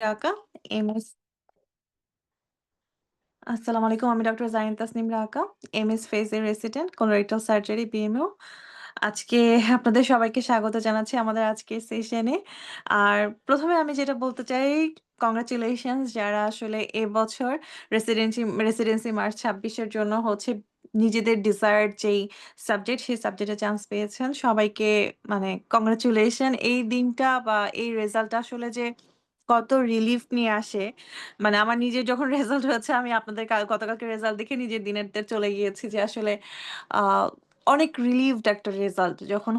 রাকা এমএস আসসালামু আলাইকুম। আমি ডক্টর জাহিন তাসনিম রাকা, এমএস ফেজের রেসিডেন্ট কোলোরেক্টাল সার্জারি বিএমও। আজকে আপনাদের সবাইকে স্বাগত জানাচ্ছি আমাদের আজকের সেশনে। আর ১ম এ আমি যেটা বলতে চাই, কংগ্রাচুলেশনস যারা আসলে এবছর রেসিডেন্সি মার্চ ২৬ এর জন্য নিজেদের ডিজায়ার্ড যেই সাবজেক্ট, সেই সাবজেক্টে চান্স পেয়েছেন। সবাইকে মানে কংগ্রাচুলেশন। এই দিনটা বা এই রেজাল্টটা আসলে যে কত রিলিফ নিয়ে আসে। মানে আমার নিজের যখন রেজাল্ট হয়েছে আমি আপনাদের গতকালকে রেজাল্ট দেখে নিজের দিনেরটা চলে গিয়েছি যে আসলে আ অনেক রিলিভড একটা রেজাল্ট। যখন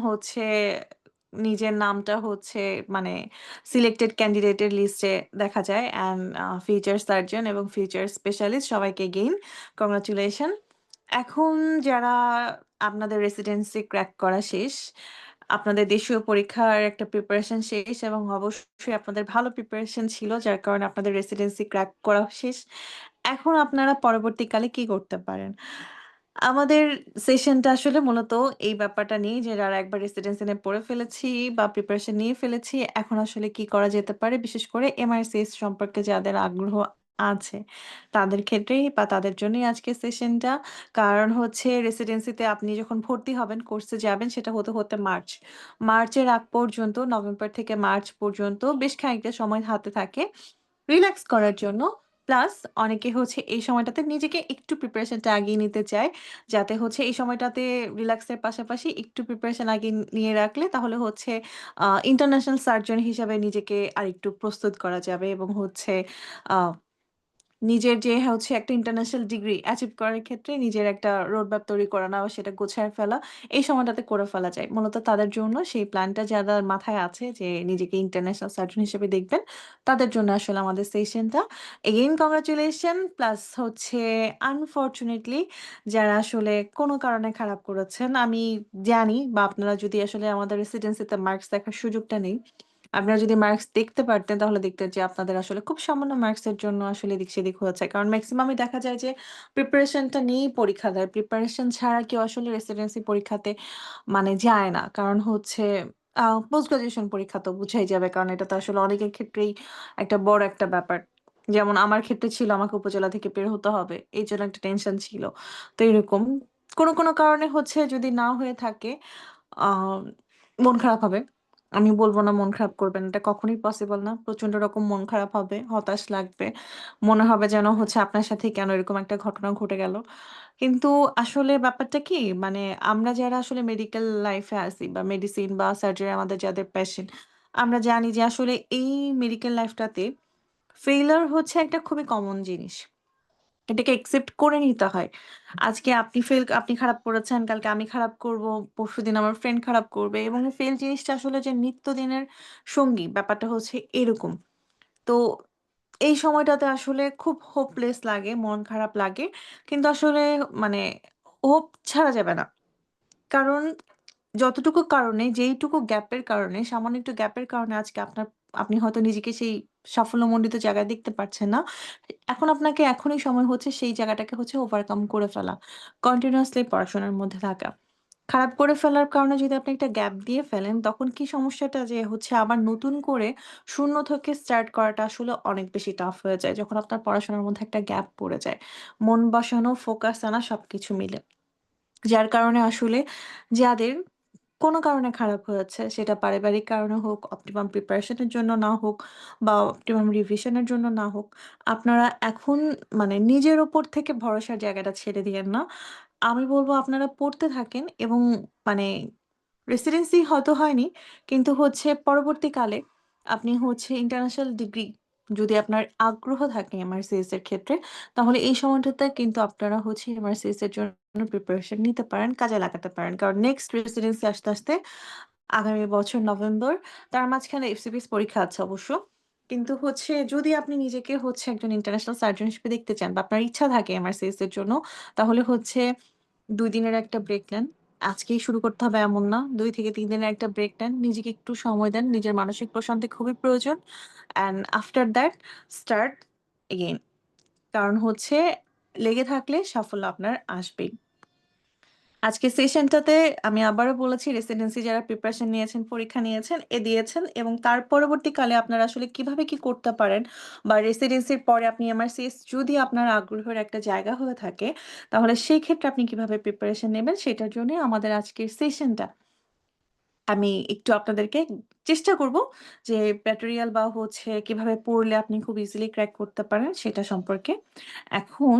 নিজের নামটা মানে সিলেক্টেড ক্যান্ডিডেট এর লিস্টে দেখা যায় অ্যান্ড ফিচার সার্জন এবং ফিচার স্পেশালিস্ট সবাইকে এগেইন কংগ্রাচুলেশন। এখন যারা আপনাদের রেসিডেন্সি ক্র্যাক করা শেষ, আপনাদের দেশীয় পরীক্ষার একটা প্রিপারেশন শেষ এবং অবশ্যই আপনাদের ভালো প্রিপারেশন ছিল যার কারণে আপনাদের রেসিডেন্সি ক্র্যাক করা শেষ। এখন আপনারা পরবর্তীকালে কি করতে পারেন? আমাদের সেশনটা আসলে মূলত এই ব্যাপারটা নিয়ে যে যারা একবার রেসিডেন্সি নিয়ে পড়ে ফেলেছি বা প্রিপারেশন নিয়ে ফেলেছি, এখন আসলে কি করা যেতে পারে? বিশেষ করে এমআরসিএস সম্পর্কে যাদের আগ্রহ আছে, তাদের ক্ষেত্রেই বা তাদের জন্যই আজকের সেশনটা। কারণ রেসিডেন্সিতে আপনি যখন ভর্তি হবেন, কোর্সে যাবেন সেটা হতে মার্চ। মার্চের আগ পর্যন্ত নভেম্বর থেকে মার্চ পর্যন্ত বেশ খানিকটা সময় হাতে থাকে রিল্যাক্স করার জন্য। প্লাস অনেকে এই সময়টাতে নিজেকে একটু প্রিপারেশনটা আগিয়ে নিতে চায়। যাতে এই সময়টাতে রিল্যাক্সের পাশাপাশি একটু প্রিপারেশন আগিয়ে নিয়ে রাখলে তাহলে ইন্টারন্যাশনাল সার্জন হিসাবে নিজেকে আরেকটু প্রস্তুত করা যাবে এবং আ নিজের যে একটা ইন্টারন্যাশনাল ডিগ্রি অ্যাচিভ করার ক্ষেত্রে নিজের একটা রোড ম্যাপ তৈরি করে নেওয়া, সেটা গোছায় ফেলা, এই সময়টাতে করে ফেলা যায়। মূলত তাদের জন্য সেই প্ল্যানটা যাদের মাথায় আছে যে নিজেকে ইন্টারন্যাশনাল সার্জন হিসেবে দেখবেন, তাদের জন্য আসলে আমাদের সেশনটা। এগেইন কংগ্রাচুলেশন প্লাস আনফরচুনেটলি যারা আসলে কোনো কারণে খারাপ করেছেন, আমি জানি বা আপনারা যদি আসলে আমাদের রেসিডেন্সিতে মার্কস দেখার সুযোগটা নেই, আপনারা যদি মার্কস দেখতে পারতেন তাহলে দেখতেন যে আপনাদের আসলে খুব সামান্য মার্কসের জন্য আসলে এদিক সেদিক হয়েছে। কারণ মেক্সিমামই দেখা যায় যে প্রিপারেশনটা নিয়েই পরীক্ষা দেয়। প্রিপারেশন ছাড়া কেউ আসলে রেসিডেন্সি পরীক্ষাতে মানে যায় না। কারণ আ পোস্ট গ্র্যাজুয়েশন পরীক্ষা তো বুঝাই যাবে। কারণ এটা তো আসলে অনেকের ক্ষেত্রেই একটা বড় একটা ব্যাপার। যেমন আমার ক্ষেত্রে ছিল আমাকে উপজেলা থেকে বের হতে হবে। এইজন্য একটা টেনশন ছিল। তো এরকম কোনো কারণে যদি না হয়ে থাকে আ মন খারাপ হবে। আমি বলব না মন খারাপ করবেন। এটা কখনোই পসিবল না। প্রচন্ড রকম মন খারাপ হবে, হতাশ লাগবে। মনে হবে যেন আপনার সাথেই কেন এরকম একটা ঘটনা ঘটে গেল। কিন্তু আসলে ব্যাপারটা কি মানে আমরা যারা আসলে মেডিকেল লাইফ এ আছি বা মেডিসিন বা সার্জারি আমাদের যাদের প্যাশন, আমরা জানি যে আসলে এই মেডিকেল লাইফটাতে ফেইলিউর একটা খুবই কমন জিনিস। এটাকে একসেপ্ট করে নিতে হয়। আজকে আপনি খারাপ করেছেন, কালকে আমি খারাপ করব, পরশুদিন আমার ফ্রেন্ড খারাপ করবে এবং ফেল জিনিসটা আসলে যে নিত্যদিনের সঙ্গী, ব্যাপারটা এরকম। তো এই সময়টাতে আসলে খুব হোপলেস লাগে, মন খারাপ লাগে। কিন্তু আসলে মানে হোপ ছাড়া যাবে না। কারণ যতটুকু কারণে যেইটুকু গ্যাপের কারণে, সামান্য একটু গ্যাপের কারণে আজকে আপনি হয়তো নিজেকে সেই সাফল্যমণ্ডিত জায়গায় দেখতে পারছেন না। এখন আপনাকে এখনই সময় সেই জায়গাটাকে ওভারকাম করে ফেলা। কন্টিনিউয়াসলি পড়াশোনার মধ্যে থাকা। খারাপ করে ফেলার কারণে যদি আপনি একটা গ্যাপ দিয়ে ফেলেন, তখন কি সমস্যাটা যে আবার নতুন করে শূন্য থেকে স্টার্ট করাটা আসলে অনেক বেশি টাফ হয়ে যায়। যখন আপনার পড়াশোনার মধ্যে একটা গ্যাপ পড়ে যায়। মন বসানো, ফোকাস আনা সবকিছু মিলে। যার কারণে আসলে যাদের কোনো কারণে খারাপ হয়েছে, সেটা পারিবারিক কারণে হোক, অপটিমাম প্রিপারেশন এর জন্য না হোক বা অপটিমাম রিভিশন এর জন্য না হোক, আপনারা এখন মানে নিজের উপর থেকে ভরসার জায়গাটা ছেড়ে দিয়েন না। আমি বলব আপনারা পড়তে থাকেন এবং মানে রেসিডেন্সি হয়তো হয়নি, কিন্তু পরবর্তীকালে আপনি ইন্টারন্যাশনাল ডিগ্রি যদি আপনার আগ্রহ থাকে এমআরসিএস এর ক্ষেত্রে, তাহলে এই সময়টাতে কিন্তু আপনারা এমআরসিএস এর জন্য প্রিপারেশন নিতে পারেন, কাজে লাগাতে পারেন। কারণ নেক্সট রেসিডেন্সি আসতে আগামী বছর নভেম্বর, তার মাঝখানে এফসিপিএস পরীক্ষা আছে অবশ্য। কিন্তু যদি আপনি নিজেকে একজন ইন্টারন্যাশনাল সার্জন হিসেবে দেখতে চান বা আপনার ইচ্ছা থাকে এমআরসিএস এর জন্য, তাহলে ২ দিনের একটা ব্রেক নেন। আজকেই শুরু করতে হবে এমন না। ২ থেকে ৩ দিনের একটা ব্রেক নেন। নিজেকে একটু সময় দেন। নিজের মানসিক প্রশান্তি খুবই প্রয়োজন। And after that start again. কারণ লেগে থাকলে সাফল্য আপনার আসবেই। আজকের সেশনটাতে আমি আবারও বলেছি রেসিডেন্সি যারা প্রিপারেশন নিয়েছেন, পরীক্ষা নিয়েছেন, দিয়েছেন এবং তার পরবর্তীকালে আপনারা আসলে কিভাবে কি করতে পারেন বা রেসিডেন্সির পরে আপনি এমআরসিএস যদি আপনার আগ্রহের একটা জায়গা হয়ে থাকে, তাহলে সেই ক্ষেত্রে আপনি কিভাবে প্রিপারেশন নেবেন সেটার জন্য আমাদের আজকের সেশনটা। আমি একটু আপনাদেরকে চেষ্টা করব যে ম্যাটেরিয়াল বা হচ্ছে কিভাবে পড়লে আপনি খুব ইজিলি ক্র্যাক করতে পারেন সেটা সম্পর্কে। এখন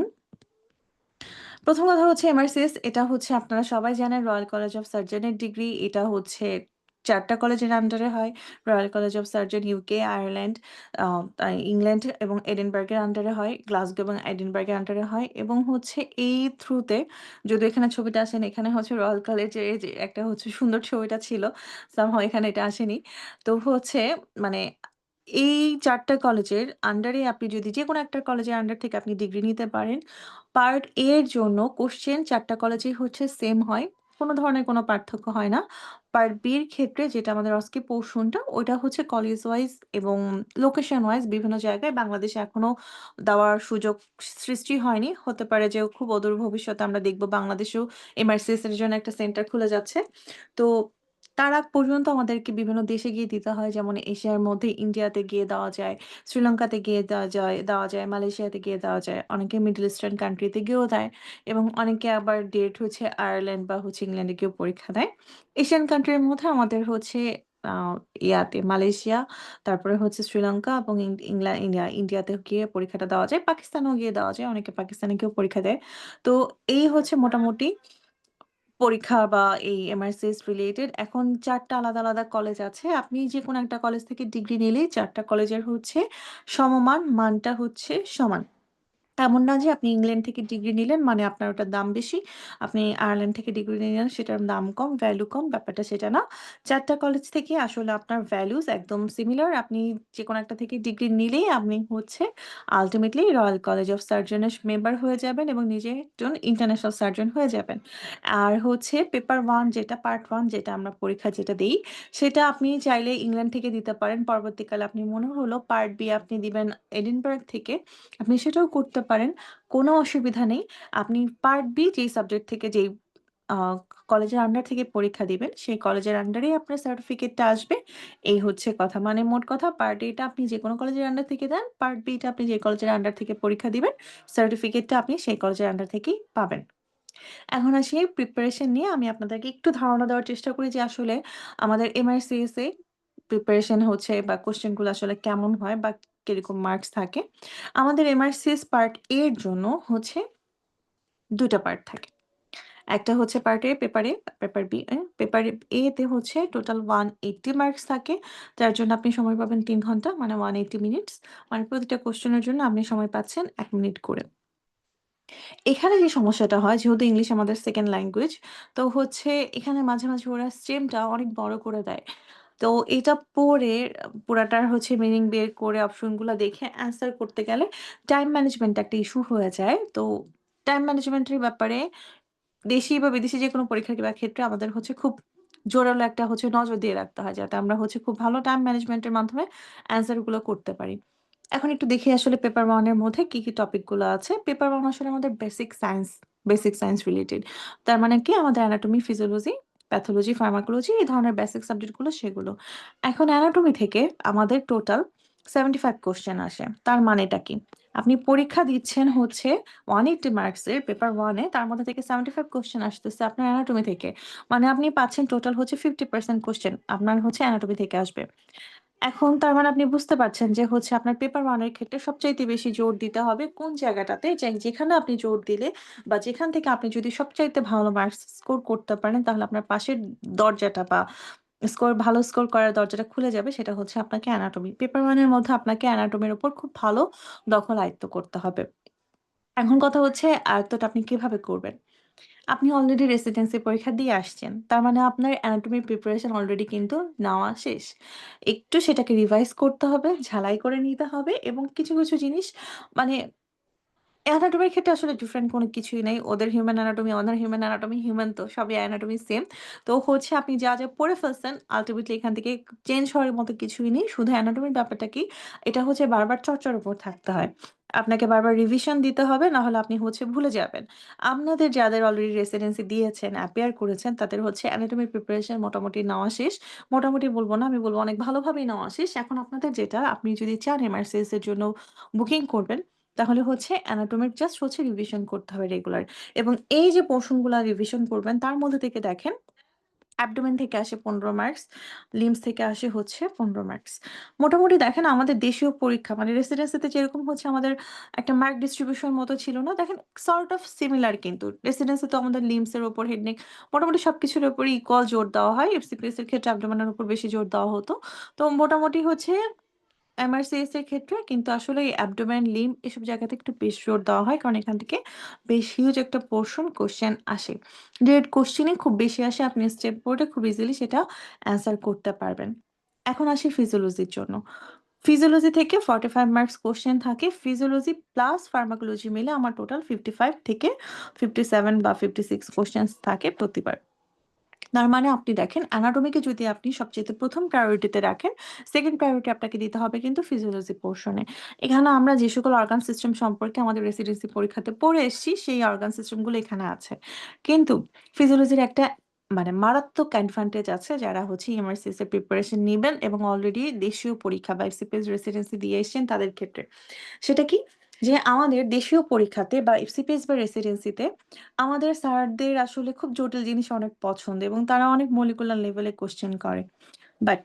প্রথম কথা হচ্ছে এমআরসিএস এটা হচ্ছে আপনারা সবাই জানেন রয়্যাল কলেজ অফ সার্জনের ডিগ্রি। এটা হচ্ছে ৪ টা কলেজের আন্ডারে হয়। Royal college of surgeon UK, Ireland, a England এবং এডিনবার্গের আন্ডারে হয়। গ্লাসগো এবং এডিনবার্গের আন্ডারে হয় এবং হচ্ছে এই থ্রুতে যদিও এখানে ছবিটা আসেনি, এখানে হচ্ছে রয়্যাল কলেজের এই যে একটা হচ্ছে সুন্দর ছবিটা ছিল। সামহাউ এখানে এটা আসেনি। তো হচ্ছে মানে এই ৪ টা কলেজের আন্ডারে আপনি যদি যেকোনো একটা কলেজের আন্ডার থেকে আপনি ডিগ্রি নিতে পারেন। পার্ট এ এর জন্য কোয়েশ্চেন ৪ টা কলেজেই হচ্ছে সেম হয়। কোন ধরনের কোন পার্থক্য হয় না। পার্ট বি এর ক্ষেত্রে যেটা আমাদের অস্কি পোরশনটা ওইটা হচ্ছে কলেজ ওয়াইজ এবং লোকেশন ওয়াইজ বিভিন্ন জায়গায় বাংলাদেশে এখনো দেওয়ার সুযোগ সৃষ্টি হয়নি। হতে পারে যে খুব অদূর ভবিষ্যতে আমরা দেখব বাংলাদেশেও এমআরসিএস এর জন্য একটা সেন্টার খুলে যাচ্ছে। তো তার আগ পর্যন্ত আমাদেরকে বিভিন্ন দেশে গিয়ে দিতে হয়। যেমন এশিয়ার মধ্যে ইন্ডিয়াতে গিয়ে দেওয়া যায়। শ্রীলঙ্কাতে গিয়ে দেওয়া যায়, মালয়েশিয়াতে গিয়ে দেওয়া যায়। অনেকে মিডল ইস্টার্ন কান্ট্রিতে গিয়েও দেয় এবং অনেকে আবার ডেট হচ্ছে আয়ারল্যান্ড বা হচ্ছে ইংল্যান্ডে গিয়েও পরীক্ষা দেয়। এশিয়ান কান্ট্রির মধ্যে আমাদের হচ্ছে আ মালয়েশিয়া, তারপরে হচ্ছে শ্রীলঙ্কা এবং ইন্ডিয়াতে গিয়ে পরীক্ষাটা দেওয়া যায়। পাকিস্তানেও গিয়ে দেওয়া যায়। অনেকে পাকিস্তানে গিয়েও পরীক্ষা দেয়। তো এই হচ্ছে মোটামুটি পরীক্ষা বা এই এমআরসিএস রিলেটেড। এখন ৪ টা আলাদা, আলাদা কলেজ আছে। আপনি যেকোনো একটা কলেজ থেকে ডিগ্রি নিলেই ৪ টা কলেজের হচ্ছে সমমান, মানটা হচ্ছে সমান। এমন না যে আপনি ইংল্যান্ড থেকে ডিগ্রি নিলেন মানে আপনার ওটার দাম বেশি। আপনি আয়ারল্যান্ড থেকে ডিগ্রি নিলেন সেটার দাম কম, ভ্যালু কম, ব্যাপারটা সেটা না। ৪ টা কলেজ থেকে আসলে আপনার ভ্যালুস একদম সিমিলার। আপনি যেকোনো একটা থেকে ডিগ্রি নিলেই আপনি হচ্ছে আল্টিমেটলি রয়্যাল কলেজ অফ সার্জনের মেম্বার হয়ে যাবেন এবং নিজে একজন ইন্টারন্যাশনাল সার্জন হয়ে যাবেন। আর হচ্ছে পেপার 1 যেটা পার্ট 1 যেটা আমরা পরীক্ষা যেটা দেই, সেটা আপনি চাইলে ইংল্যান্ড থেকে দিতে পারেন। পরবর্তীকালে আপনি মনে হলো পার্ট বি আপনি দিবেন এডিনবার্গ থেকে। আপনি সেটাও করতে পারেন। কোনো অসুবিধা নেই। আপনি পার্ট বি যেই সাবজেক্ট থেকে যেই আ কলেজের আন্ডার থেকে পরীক্ষা দিবেন, সেই কলেজের আন্ডারেই আপনার সার্টিফিকেটটা আসবে। এই হচ্ছে কথা। মানে মোট কথা পার্ট এ টা আপনি যেকোনো কলেজের আন্ডার থেকে দেন, পার্ট বি টা আপনি যে কলেজের আন্ডার থেকে পরীক্ষা দিবেন, সার্টিফিকেটটা আপনি সেই কলেজের আন্ডার থেকেই পাবেন। এখন আসি প্রিপারেশন নিয়ে আমি আপনাদেরকে একটু ধারণা দেওয়ার চেষ্টা করি যে আসলে আমাদের এমআরসিএস এ প্রিপারেশন হচ্ছে বা কোয়েশ্চেন গুলো আসলে কেমন হয় বা কিরকম মার্কস থাকে। আমাদের এমআরসিএস পার্ট এ এর জন্য হচ্ছে ২ টা পার্ট থাকে। একটা হচ্ছে part A, paper B paper A তে হচ্ছে টোটাল 180 মার্কস থাকে। যার জন্য আপনি সময় পাবেন ৩ ঘন্টা মানে 180 মিনিটস। মানে প্রতিটা কোয়েশ্চেনের জন্য আপনি সময় পাচ্ছেন ১ মিনিট করে। এখানে যে সমস্যাটা হয় যেহেতু ইংলিশ আমাদের সেকেন্ড ল্যাঙ্গুয়েজ, তো হচ্ছে এখানে মাঝে, মাঝে ওরা স্টেমটা অনেক বড় করে দেয়। তো এটা পড়ে পুরাটার হচ্ছে মিনিং বের করে অপশনগুলা দেখে অ্যান্সার করতে গেলে টাইম ম্যানেজমেন্ট একটা ইস্যু হয়ে যায়। তো টাইম ম্যানেজমেন্টের ব্যাপারে দেশি বা বিদেশি যেকোনো পরীক্ষা দেওয়ার ক্ষেত্রে আমাদের হচ্ছে খুব জোরালো একটা হচ্ছে নজর দিয়ে রাখতে হয় যাতে আমরা হচ্ছে খুব ভালো টাইম ম্যানেজমেন্টের মাধ্যমে অ্যান্সার গুলো করতে পারি। এখন একটু দেখি আসলে পেপার 1 এর মধ্যে কি, কি টপিক গুলো আছে। পেপার 1 আসলে আমাদের বেসিক সায়েন্স রিলেটেড। তার মানে কি আমাদের অ্যানাটমি, ফিজিওলজি, প্যাথোলজি, ফার্মাকোলজি এই ধরনের বেসিক সাবজেক্ট গুলো সেগুলো। এখন অ্যানাটমি থেকে আমাদের টোটাল 75 কোয়েশ্চেন আসে। তার মানেটা কি? আপনি পরীক্ষা দিচ্ছেন হচ্ছে 180 মার্কসের পেপার 1 এ তার মধ্যে থেকে 75 কোয়েশ্চেন আসতেছে আপনার অ্যানাটমি থেকে। মানে আপনি পাচ্ছেন টোটাল হচ্ছে 50% কোয়েশ্চেন আপনার হচ্ছে অ্যানাটমি থেকে আসবে। এখন তার মানে আপনি বুঝতে পারছেন যে হচ্ছে আপনার পেপার 1 এর ক্ষেত্রে সবচাইতে বেশি জোর দিতে হবে কোন জায়গাটাতে যেখানে আপনি জোর দিলে বা যেখান থেকে আপনি যদি সবচাইতে ভালো মার্কস স্কোর করতে পারেন তাহলে আপনার পাশের দরজাটা বা ভালো স্কোর করার দরজাটা খুলে যাবে সেটা হচ্ছে আপনাকে অ্যানাটমি। পেপার 1 এর মধ্যে আপনাকে অ্যানাটমির উপর খুব ভালো দখল আয়ত্ত করতে হবে। এখন কথা হচ্ছে আয়ত্তটা আপনি কিভাবে করবেন? আপনি অলরেডি রেসিডেন্সি পরীক্ষা দিয়ে আসছেন। তার মানে আপনার অ্যানাটমি প্রিপারেশন অলরেডি কিন্তু নেওয়া শেষ। একটু সেটাকে রিভাইজ করতে হবে, ঝালাই করে নিতে হবে এবং কিছু, কিছু জিনিস মানে অ্যানাটমির ক্ষেত্রে আসলে ডিফারেন্ট কোনো কিছুই নাই। ওদের হিউম্যান অ্যানাটমি, আমাদের হিউম্যান অ্যানাটমি, হিউম্যান তো সবই অ্যানাটমি সেম। তো হচ্ছে আপনি যা, যা পড়ে ফেলছেন আল্টিমেটলি এখান থেকে চেঞ্জ হওয়ার মতো কিছুই নেই। শুধু অ্যানাটমির ব্যাপারটা কি? এটা হচ্ছে বারবার চর্চার উপর থাকতে হয়। আপনাকে বারবার রিভিশন দিতে হবে, না হলে আপনি হচ্ছে ভুলে যাবেন। আপনাদের যাদের অলরেডি রেসিডেন্সি দিয়েছেন, অ্যাপিয়ার করেছেন, তাদের হচ্ছে অ্যানাটমি প্রিপারেশন মোটামুটি নেওয়া শেষ। মোটামুটি বলব না, আমি বলব অনেক ভালোভাবেই নেওয়া শেষ। এখন আপনাদের যেটা, আপনি যদি চান এমআরসিএস এর জন্য বুকিং করবেন, তাহলে হচ্ছে অ্যানাটমির জাস্ট হচ্ছে রিভিশন করতে হবে রেগুলার। এবং এই যে পোরশনগুলা রিভিশন করবেন, তার মধ্যে থেকে দেখেন অ্যাবডোমেন থেকে আসে ১৫ মার্কস, লিম্বস থেকে আসে হচ্ছে ১৫ মার্কস। মোটামুটি দেখেন আমাদের দেশীয় পরীক্ষা মানে রেসিডেন্সিতে যেরকম হচ্ছে আমাদের একটা মার্ক ডিস্ট্রিবিউশন মতো ছিল না? দেখেন সর্ট অফ সিমিলার কিন্তু। রেসিডেন্সিতে আমাদের লিম্বস এর উপর, হেড নেক মোটামুটি সবকিছুর উপরই ইকুয়াল জোর দেওয়া হয়। এফসিপিএস এর ক্ষেত্রে অ্যাবডোমেনের উপর বেশি জোর দেওয়া হতো। তো মোটামুটি হচ্ছে এমআরসিএস এর ক্ষেত্রে কিন্তু আসলে এই অ্যাবডোমেন, লিম্ব এসব জায়গাতে একটু বেশ জোর দেওয়া হয়। কারণ এখান থেকে বেশ হিউজ একটা পোরশন কোয়েশ্চেন আসে। ডিরেক্ট কোয়েশ্চেনই খুব বেশি আসে। আপনি স্টেপ বোর্ডে খুব ইজিলি সেটা অ্যান্সার করতে পারবেন। এখন আসি ফিজিওলজির জন্য। ফিজিওলজি থেকে 45 মার্কস কোয়েশ্চেন থাকে। ফিজিওলজি প্লাস ফার্মাকোলজি মিলে আমার টোটাল 55 থেকে 57 বা 56 কোয়েশ্চেনস থাকে প্রতিবার। তার মানে আপনি দেখেন অ্যানাটমিকে যদি আপনি সবচাইতে ১ম প্রায়োরিটিতে রাখেন, 2nd প্রায়োরিটি আপনাকে দিতে হবে কিন্তু ফিজিওলজি পোরশনে। এখানে আমরা যে সকল অর্গান সিস্টেম সম্পর্কে আমাদের রেসিডেন্সি পরীক্ষাতে পড়ে এসেছি, সেই অর্গান সিস্টেম গুলো এখানে আছে। কিন্তু ফিজিওলজির একটা মানে মারাত্মক অ্যাডভান্টেজ আছে যারা হচ্ছে এমআরসিএস এর প্রিপারেশন নিবেন এবং অলরেডি দেশীয় পরীক্ষা বা এফসিপিএস রেসিডেন্সি দিয়ে এসেছেন তাদের ক্ষেত্রে। সেটা কি? যে আমাদের দেশীয় পরীক্ষাতে বা এফসিপিএস বা রেসিডেন্সিতে আমাদের স্যারদের আসলে খুব জটিল জিনিস অনেক পছন্দ এবং তারা অনেক মলিকুলার লেভেলে কোয়েশ্চেন করে। বাট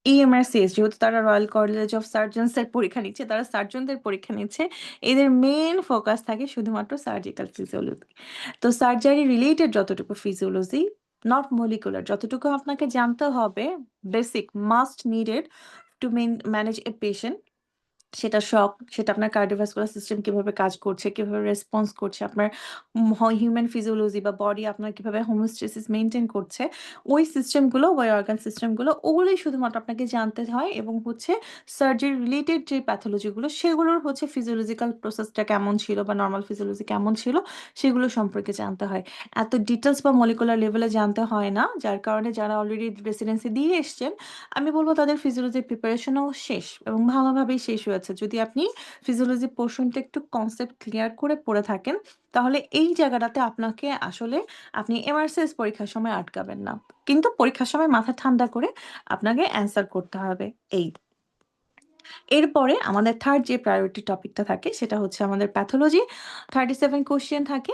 ইএমআরসিএস যেহেতু তারা রয়্যাল কলেজ অফ সার্জনস এর পরীক্ষা নিচ্ছে, তারা সার্জনদের পরীক্ষা নিচ্ছে। এদের মেইন ফোকাস থাকে শুধুমাত্র সার্জিক্যাল ফিজিওলজি। তো সার্জারি রিলেটেড যতটুকু ফিজিওলজি, নট মলিকুলার, যতটুকু আপনাকে জানতে হবে basic must needed to manage a patient, সেটা শক, সেটা আপনার কার্ডিওভাস্কুলার সিস্টেম কিভাবে কাজ করছে, কিভাবে রেসপন্স করছে, আপনার হিউম্যান ফিজিওলজি বা বডি আপনার কিভাবে হোমিওস্ট্যাসিস মেইনটেইন করছে, ওই সিস্টেমগুলো, ওই অর্গান সিস্টেমগুলো, ওগুলোই শুধুমাত্র আপনাকে জানতে হয় এবং হচ্ছে সার্জারি রিলেটেড যে প্যাথোলজিগুলো, সেগুলোর হচ্ছে ফিজিওলজিক্যাল প্রসেসটা কেমন ছিল বা নরমাল ফিজিওলজি কেমন ছিল, সেগুলো সম্পর্কে জানতে হয়। এত ডিটেইলস বা মলিকুলার লেভেলে জানতে হয় না, যার কারণে যারা অলরেডি রেসিডেন্সি দিয়ে এসছেন, আমি বলব তাদের ফিজিওলজির প্রিপারেশনও শেষ এবং ভালোভাবেই শেষ হয়েছে। যদি আপনি ফিজিওলজি পোরশনটা একটু কনসেপ্ট ক্লিয়ার করে পড়ে থাকেন, তাহলে এই জায়গাটাতে আপনাকে আসলে আপনি এমআরসিএস পরীক্ষার সময় আটকাবেন না। কিন্তু পরীক্ষার সময় মাথা ঠান্ডা করে আপনাকে অ্যান্সার করতে হবে। এই। এরপরে আমাদের 3rd যে প্রায়োরিটি টপিকটা থাকে সেটা হচ্ছে আমাদের প্যাথোলজি। 37 কোয়েশ্চেন থাকে।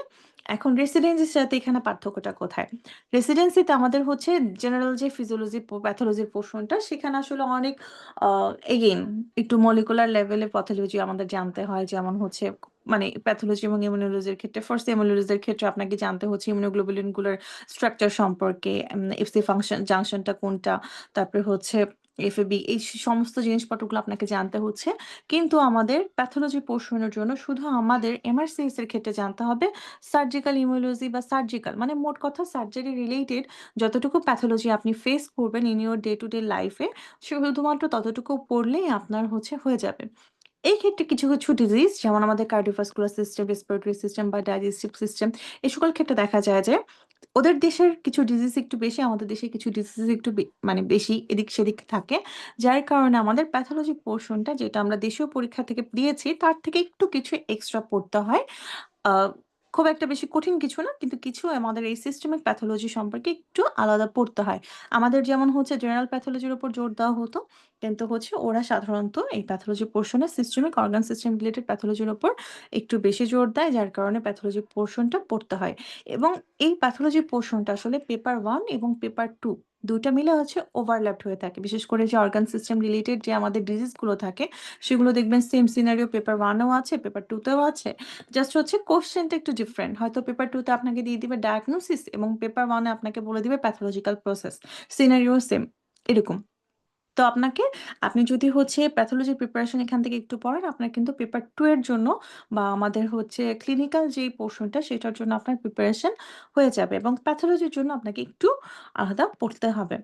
এখন রেসিডেন্সির সাথে এখানে পার্থক্যটা কোথায়? রেসিডেন্সিতে আমাদের হচ্ছে জেনারেল যে ফিজিওলজি প্যাথোলজির পোরশনটা সেখানে আসলে অনেক আ এগেইন একটু মলিকুলার লেভেলে প্যাথোলজি আমাদের জানতে হয়। যেমন হচ্ছে মানে প্যাথোলজি এবং ইমিউনোলজির ক্ষেত্রে ফার্স্ট ইমিউনোলজির ক্ষেত্রে আপনাকে জানতে হচ্ছে ইমিউনোগ্লোবুলিন গুলোর স্ট্রাকচার সম্পর্কে, এফসি ফাংশন জাংশনটা কোনটা, তারপরে হচ্ছে এফএবি এই সমস্ত জিনিসপত্রগুলো আপনাকে জানতে হচ্ছে। কিন্তু আমাদের প্যাথোলজি পোরশনের জন্য শুধু আমাদের এমআরসিএস এর ক্ষেত্রে জানতে হবে সার্জিক্যাল ইমিউনোলজি বা সার্জিক্যাল মানে মোট কথা সার্জারি রিলেটেড যতটুকু প্যাথোলজি আপনি ফেস করবেন in your day to day লাইফে, শুধুমাত্র ততটুকু পড়লেই আপনার হচ্ছে হয়ে যাবে। এই ক্ষেত্রে কিছু ডিজিজ যেমন আমাদের কার্ডিওভাস্কুলার সিস্টেম, রেসপিরেটরি সিস্টেম বা ডাইজেস্টিভ সিস্টেম, এই সকল ক্ষেত্রে দেখা যায় যে ওদের দেশের কিছু ডিজিজ একটু বেশি, আমাদের দেশের কিছু ডিজিজ একটু মানে বেশি এদিক সেদিক থাকে। যার কারণে আমাদের প্যাথোলজি পোরশনটা যেটা আমরা দেশীয় পরীক্ষা থেকে দিয়েছি, তার থেকে একটু কিছু এক্সট্রা পড়তে হয়। আ খুব একটা বেশি কঠিন কিছু না। কিন্তু কিছু আমাদের এই সিস্টেমিক প্যাথোলজি সম্পর্কে একটু আলাদা পড়তে হয়। আমাদের যেমন হচ্ছে জেনারেল প্যাথোলজির উপর জোর দেওয়া হতো। কিন্তু হচ্ছে ওরা সাধারণত এই প্যাথোলজি পোরশনে সিস্টেমিক অর্গান সিস্টেম রিলেটেড প্যাথোলজির উপর একটু বেশি জোর দেয়। যার কারণে প্যাথোলজি পোরশনটা পড়তে হয়। এবং এই প্যাথোলজি পোরশনটা আসলে পেপার 1 এবং পেপার 2 ২ টা মিলে হচ্ছে ওভারল্যাপড হয়ে থাকে। বিশেষ করে যে অর্গান সিস্টেম রিলেটেড যে আমাদের ডিজিজ গুলো থাকে, সেগুলো দেখবেন সেম সিনারিও পেপার 1 এও আছে, পেপার 2 তেও আছে। জাস্ট হচ্ছে কোশ্চেনটা একটু ডিফারেন্ট। হয়তো পেপার 2 তে আপনাকে দিয়ে দিবে ডায়াগনোসিস এবং পেপার 1 এ আপনাকে বলে দিবে প্যাথোলজিক্যাল প্রসেস। Scenario same. এরকম। তো আপনি যদি হচ্ছে প্যাথোলজি প্রিপারেশন এখান থেকে একটু পড়েন, আপনার কিন্তু পেপার 2 এর জন্য বা আমাদের হচ্ছে ক্লিনিক্যাল যেই পোরশনটা সেটার জন্য আপনার প্রিপারেশন হয়ে যাবে এবং প্যাথোলজির জন্য আপনাকে একটু আলাদা পড়তে হবে।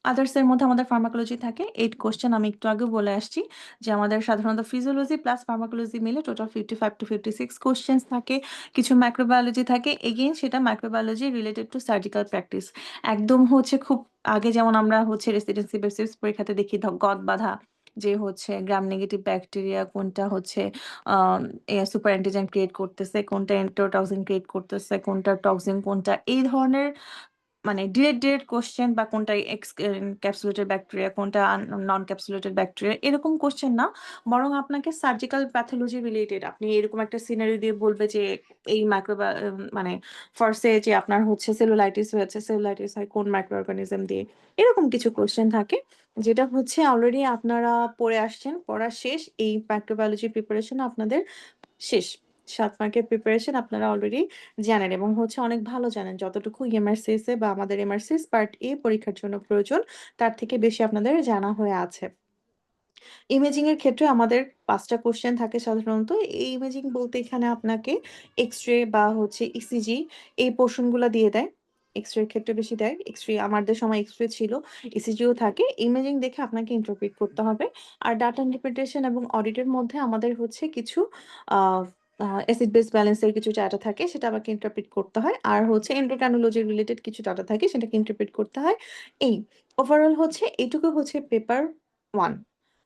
আদার্স এর মধ্যে আমাদের ফার্মাকোলজি থাকে। 8 কোয়েশ্চেন আমি একটু আগেও বলে আসছি যে আমাদের সাধারণত ফিজিওলজি প্লাস ফার্মাকোলজি মিলে টোটাল 55 টু 56 কোয়েশ্চেনস থাকে। কিছু মাইক্রোবায়োলজি থাকে। এগেইন সেটা microbiology related to surgical practice. একদম হচ্ছে খুব আগে যেমন আমরা হচ্ছে রেসিডেন্সি বেসিস পরীক্ষাতে দেখি গদ বাঁধা, যে হচ্ছে গ্রাম নেগেটিভ ব্যাকটেরিয়া কোনটা হচ্ছে সুপার অ্যান্টিজেন ক্রিয়েট করতেছে, কোনটা এন্টোটক্সিন ক্রিয়েট করতেছে, কোনটা টক্সিন কোনটা, এই ধরনের মানে ডিরেক্ট কোশ্চেন, বা কোনটা ক্যাপসুলেটেড ব্যাকটেরিয়া কোনটা নন ক্যাপসুলেটেড ব্যাকটেরিয়া, এরকম কোশ্চেন না, বরং আপনাকে সার্জিক্যাল প্যাথোলজি রিলেটেড আপনি এরকম একটা সিনারি দিয়ে বলবে যে এই মাইক্রো মানে ফার্স্টে যে আপনার হচ্ছে সেলুলাইটিস হয়েছে, সেলুলাইটিস হয় কোন মাইক্রো অর্গানিজম দিয়ে, এরকম কিছু কোশ্চেন থাকে যেটা হচ্ছে অলরেডি আপনারা পড়ে আসছেন, পড়া শেষ, এই মাইক্রোবায়োলজি প্রিপারেশন আপনাদের শেষ। 7 মার্কের প্রিপারেশন আপনারা অলরেডি জানেন এবং হচ্ছে অনেক ভালো জানেন, যতটুকু এমআরসিএস এ বা আমাদের এমআরসিএস পার্ট এ পরীক্ষার জন্য প্রয়োজন তার থেকে বেশি আপনাদের জানা হয়ে আছে। ইমেজিং এর ক্ষেত্রে আমাদের 5টা কোশ্চেন থাকে সাধারণত। এই ইমেজিং বলতে এখানে আপনাকে এক্স-রে বা হচ্ছে ইসিজি এই পোরশন গুলা দিয়ে দেয়। এক্স-রে এর ক্ষেত্রে বেশি দেয়। এক্স-রে আমাদের সময় এক্স-রে ছিল, ইসিজিও থাকে। ইমেজিং দেখে আপনাকে ইন্টারপ্রিট করতে হবে। আর ডাটা ইন্টারপ্রিটেশন এবং অডিটের মধ্যে আমাদের হচ্ছে কিছু আ আ অ্যাসিড বেস ব্যালেন্স এর কিছু ডাটা থাকে, সেটা আমাকে ইন্টারপ্রিট করতে হয়। আর হচ্ছে এন্ডোক্রাইনোলজি রিলেটেড কিছু ডাটা থাকে, সেটাকে ইন্টারপ্রিট করতে হয়। এই ওভারঅল হচ্ছে এটুকু হচ্ছে পেপার 1।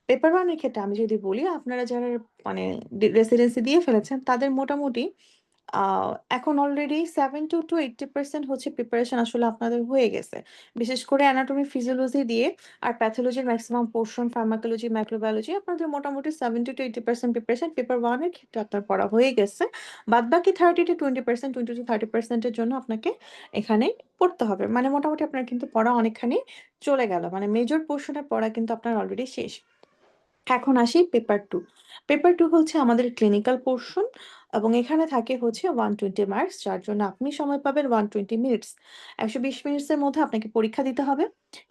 পেপার 1 এর ক্ষেত্রে আমি যদি বলি, আপনারা যারা মানে রেসিডেন্সি দিয়ে ফেলেছেন তাদের মোটামুটি আ এখন অলরেডি 70 to 80% হচ্ছে প্রিপারেশন আসলে আপনাদের হয়ে গেছে। বিশেষ করে অ্যানাটমি, ফিজিওলজি দিয়ে আর প্যাথোলজির মেক্সিমাম পোরশন, ফার্মাকোলজি, মাইক্রোবায়োলজি আপনাদের মোটামুটি 70 to 80% প্রিপারেশন পেপার 1 এর ক্ষেত্রে আপনার পড়া হয়ে গেছে। বাদবাকি 30 to 20%, 20 to 30% এর জন্য আপনাকে এখানে পড়তে হবে। মানে মোটামুটি আপনার কিন্তু পড়া অনেকখানি চলে গেল। মানে মেজর পোরশন এর পড়া কিন্তু আপনার অলরেডি শেষ। এখন আসি পেপার 2। পেপার 2 হচ্ছে আমাদের ক্লিনিক্যাল পোরশন এবং এখানে থাকে হচ্ছে 120 মার্কস, যার জন্য আপনি সময় পাবেন 120 মিনিটস। ১২০ মিনিটসের মধ্যে আপনাকে পরীক্ষা দিতে হবে